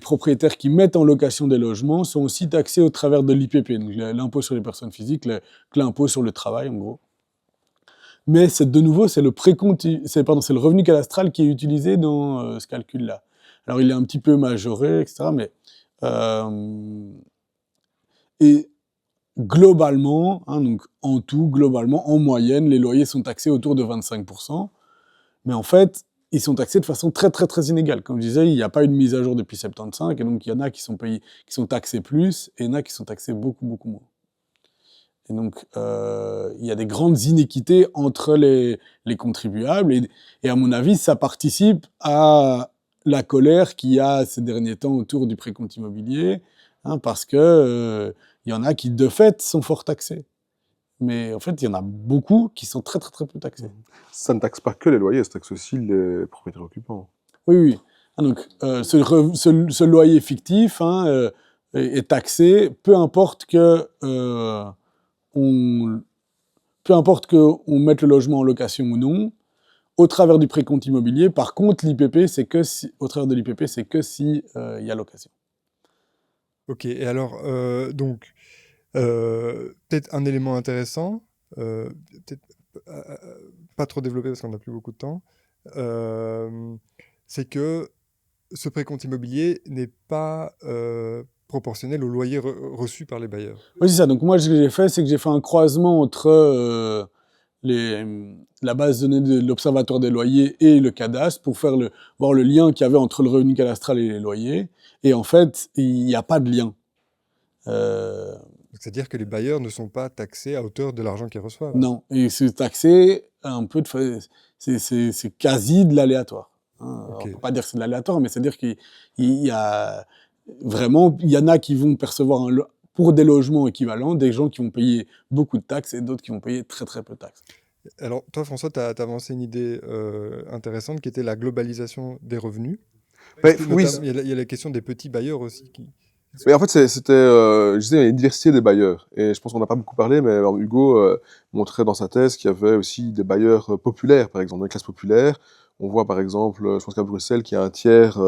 propriétaires qui mettent en location des logements sont aussi taxés au travers de l'IPP, donc l'impôt sur les personnes physiques, l'impôt sur le travail, en gros. Mais de nouveau, c'est le revenu cadastral qui est utilisé dans ce calcul-là. Alors, il est un petit peu majoré, etc., mais et globalement, donc en tout, globalement, en moyenne, les loyers sont taxés autour de 25%. Mais en fait, ils sont taxés de façon très, très, très inégale. Comme je disais, il n'y a pas eu de mise à jour depuis 75, et donc il y en a qui sont taxés plus, et il y en a qui sont taxés beaucoup, beaucoup moins. Et donc, il y a des grandes inéquités entre les contribuables, et à mon avis, ça participe à la colère qu'il y a ces derniers temps autour du précompte immobilier, parce que il y en a qui, de fait, sont fort taxés. Mais en fait, il y en a beaucoup qui sont très, très, très peu taxés. Ça ne taxe pas que les loyers, ça taxe aussi les propriétaires occupants. Oui, oui. Donc, ce loyer fictif est taxé, peu importe qu'on mette le logement en location ou non, au travers du précompte immobilier. Par contre, l'IPP, au travers de l'IPP, c'est que si il y a location. Ok, et alors, donc, peut-être un élément intéressant, peut-être pas trop développé parce qu'on n'a plus beaucoup de temps, c'est que ce précompte immobilier n'est pas proportionnel au loyer reçu par les bailleurs. Oui, c'est ça. Donc moi, ce que j'ai fait, c'est que j'ai fait un croisement entre la base de données de l'Observatoire des loyers et le cadastre pour voir le lien qu'il y avait entre le revenu cadastral et les loyers. Et en fait, il n'y a pas de lien. C'est-à-dire que les bailleurs ne sont pas taxés à hauteur de l'argent qu'ils reçoivent. Non, et c'est taxé un peu c'est quasi de l'aléatoire. Okay. On ne peut pas dire que c'est de l'aléatoire, mais c'est-à-dire qu'il y a vraiment, il y en a qui vont percevoir pour des logements équivalents, des gens qui vont payer beaucoup de taxes et d'autres qui vont payer très très peu de taxes. Alors, toi, François, tu as avancé une idée intéressante qui était la globalisation des revenus. Parce Mais que oui, notamment, il y a la question des petits bailleurs aussi. mais en fait, c'était, je disais, il y a une diversité des bailleurs. Et je pense qu'on n'a pas beaucoup parlé, mais alors, Hugo montrait dans sa thèse qu'il y avait aussi des bailleurs populaires, par exemple, dans les classes populaires. On voit par exemple, je pense qu'à Bruxelles, qu'il y a un tiers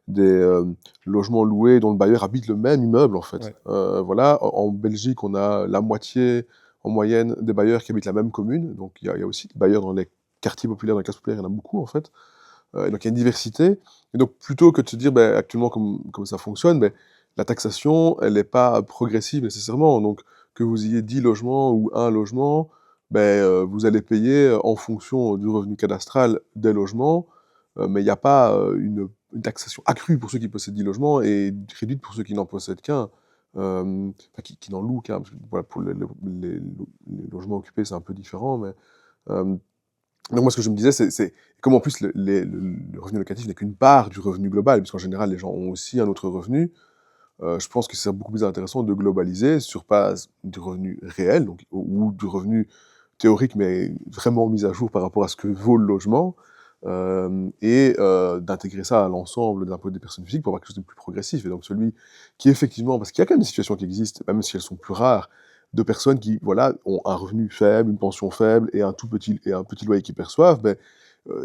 des logements loués dont le bailleur habite le même immeuble, en fait. Ouais. Voilà. En Belgique, on a la moitié, en moyenne, des bailleurs qui habitent la même commune. Donc il y a aussi des bailleurs dans les quartiers populaires, dans les classes populaires, il y en a beaucoup, en fait. Donc il y a une diversité. Et donc plutôt que de se dire, ben, actuellement, comme ça fonctionne, ben, la taxation, elle n'est pas progressive nécessairement. Donc que vous ayez 10 logements ou un logement, ben, vous allez payer en fonction du revenu cadastral des logements, mais il n'y a pas une taxation accrue pour ceux qui possèdent 10 logements et réduite pour ceux qui n'en possèdent qu'un, enfin qui n'en louent qu'un. Parce que, voilà, pour les logements occupés, c'est un peu différent, mais euh, donc moi, ce que je me disais, c'est comme en plus le revenu locatif n'est qu'une part du revenu global, puisqu'en général, les gens ont aussi un autre revenu. Je pense que c'est beaucoup plus intéressant de globaliser sur base du revenu réel, donc, ou du revenu théorique, mais vraiment mis à jour par rapport à ce que vaut le logement, et d'intégrer ça à l'ensemble de l'impôt des personnes physiques pour avoir quelque chose de plus progressif. Et donc celui qui effectivement, parce qu'il y a quand même des situations qui existent, même si elles sont plus rares, de personnes qui voilà, ont un revenu faible, une pension faible et un petit loyer qu'ils perçoivent, ben,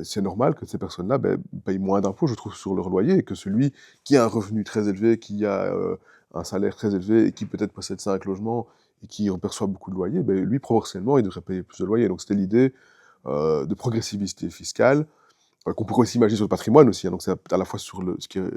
c'est normal que ces personnes-là ben, payent moins d'impôts, je trouve, sur leur loyer, que celui qui a un revenu très élevé, qui a un salaire très élevé et qui peut-être possède 5 logements et qui en perçoit beaucoup de loyer, ben, lui, proportionnellement, il devrait payer plus de loyer. Donc c'était l'idée de progressivité fiscale, qu'on pourrait aussi imaginer sur le patrimoine aussi, hein, donc c'est à la fois sur ce qui est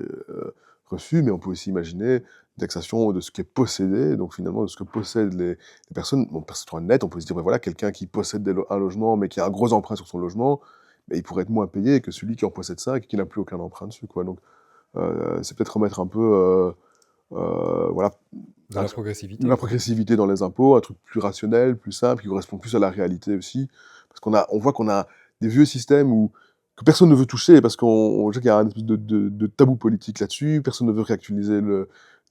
reçu, mais on peut aussi imaginer taxation de ce qui est possédé, donc finalement de ce que possèdent les personnes, bon, personne net, on peut se dire, ben voilà, quelqu'un qui possède un logement, mais qui a un gros emprunt sur son logement, ben, il pourrait être moins payé que celui qui en possède 5 et qui n'a plus aucun emprunt dessus, quoi. Donc c'est peut-être remettre un peu, voilà, De la progressivité, la quoi. progressivité dans les impôts, un truc plus rationnel, plus simple, qui correspond plus à la réalité aussi, parce on voit qu'on a des vieux systèmes que personne ne veut toucher, parce qu'on sait qu'il y a un espèce de tabou politique là-dessus, personne ne veut réactualiser le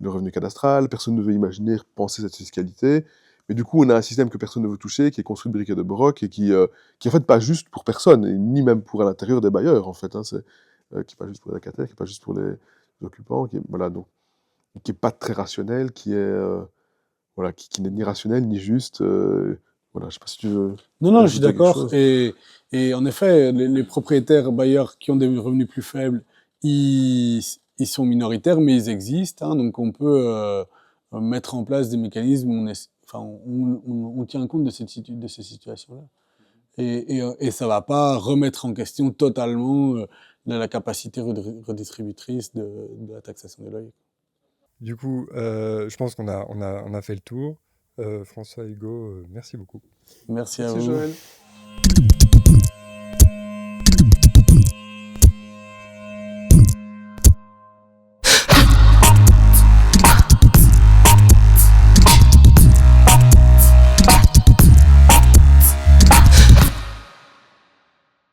revenu cadastral, personne ne veut imaginer, penser cette fiscalité, mais du coup on a un système que personne ne veut toucher, qui est construit de briques et de broc, et qui est en fait pas juste pour personne, et ni même pour à l'intérieur des bailleurs, en fait, hein, qui est pas juste pour les locataires, qui est pas juste pour les occupants, voilà, donc, qui est pas très rationnel, qui est, voilà, qui n'est ni rationnel, ni juste, voilà, je sais pas si tu veux Non, non, je suis ajouter quelque d'accord. chose? Et en effet, les propriétaires bailleurs qui ont des revenus plus faibles, ils sont minoritaires, mais ils existent, hein. Donc on peut mettre en place des mécanismes où enfin, on tient compte de de ces situations-là. Et ça va pas remettre en question totalement la capacité redistributrice de la taxation des loyers. Du coup, je pense on a fait le tour. François, Hugo, merci beaucoup. Merci à Merci vous. Joël.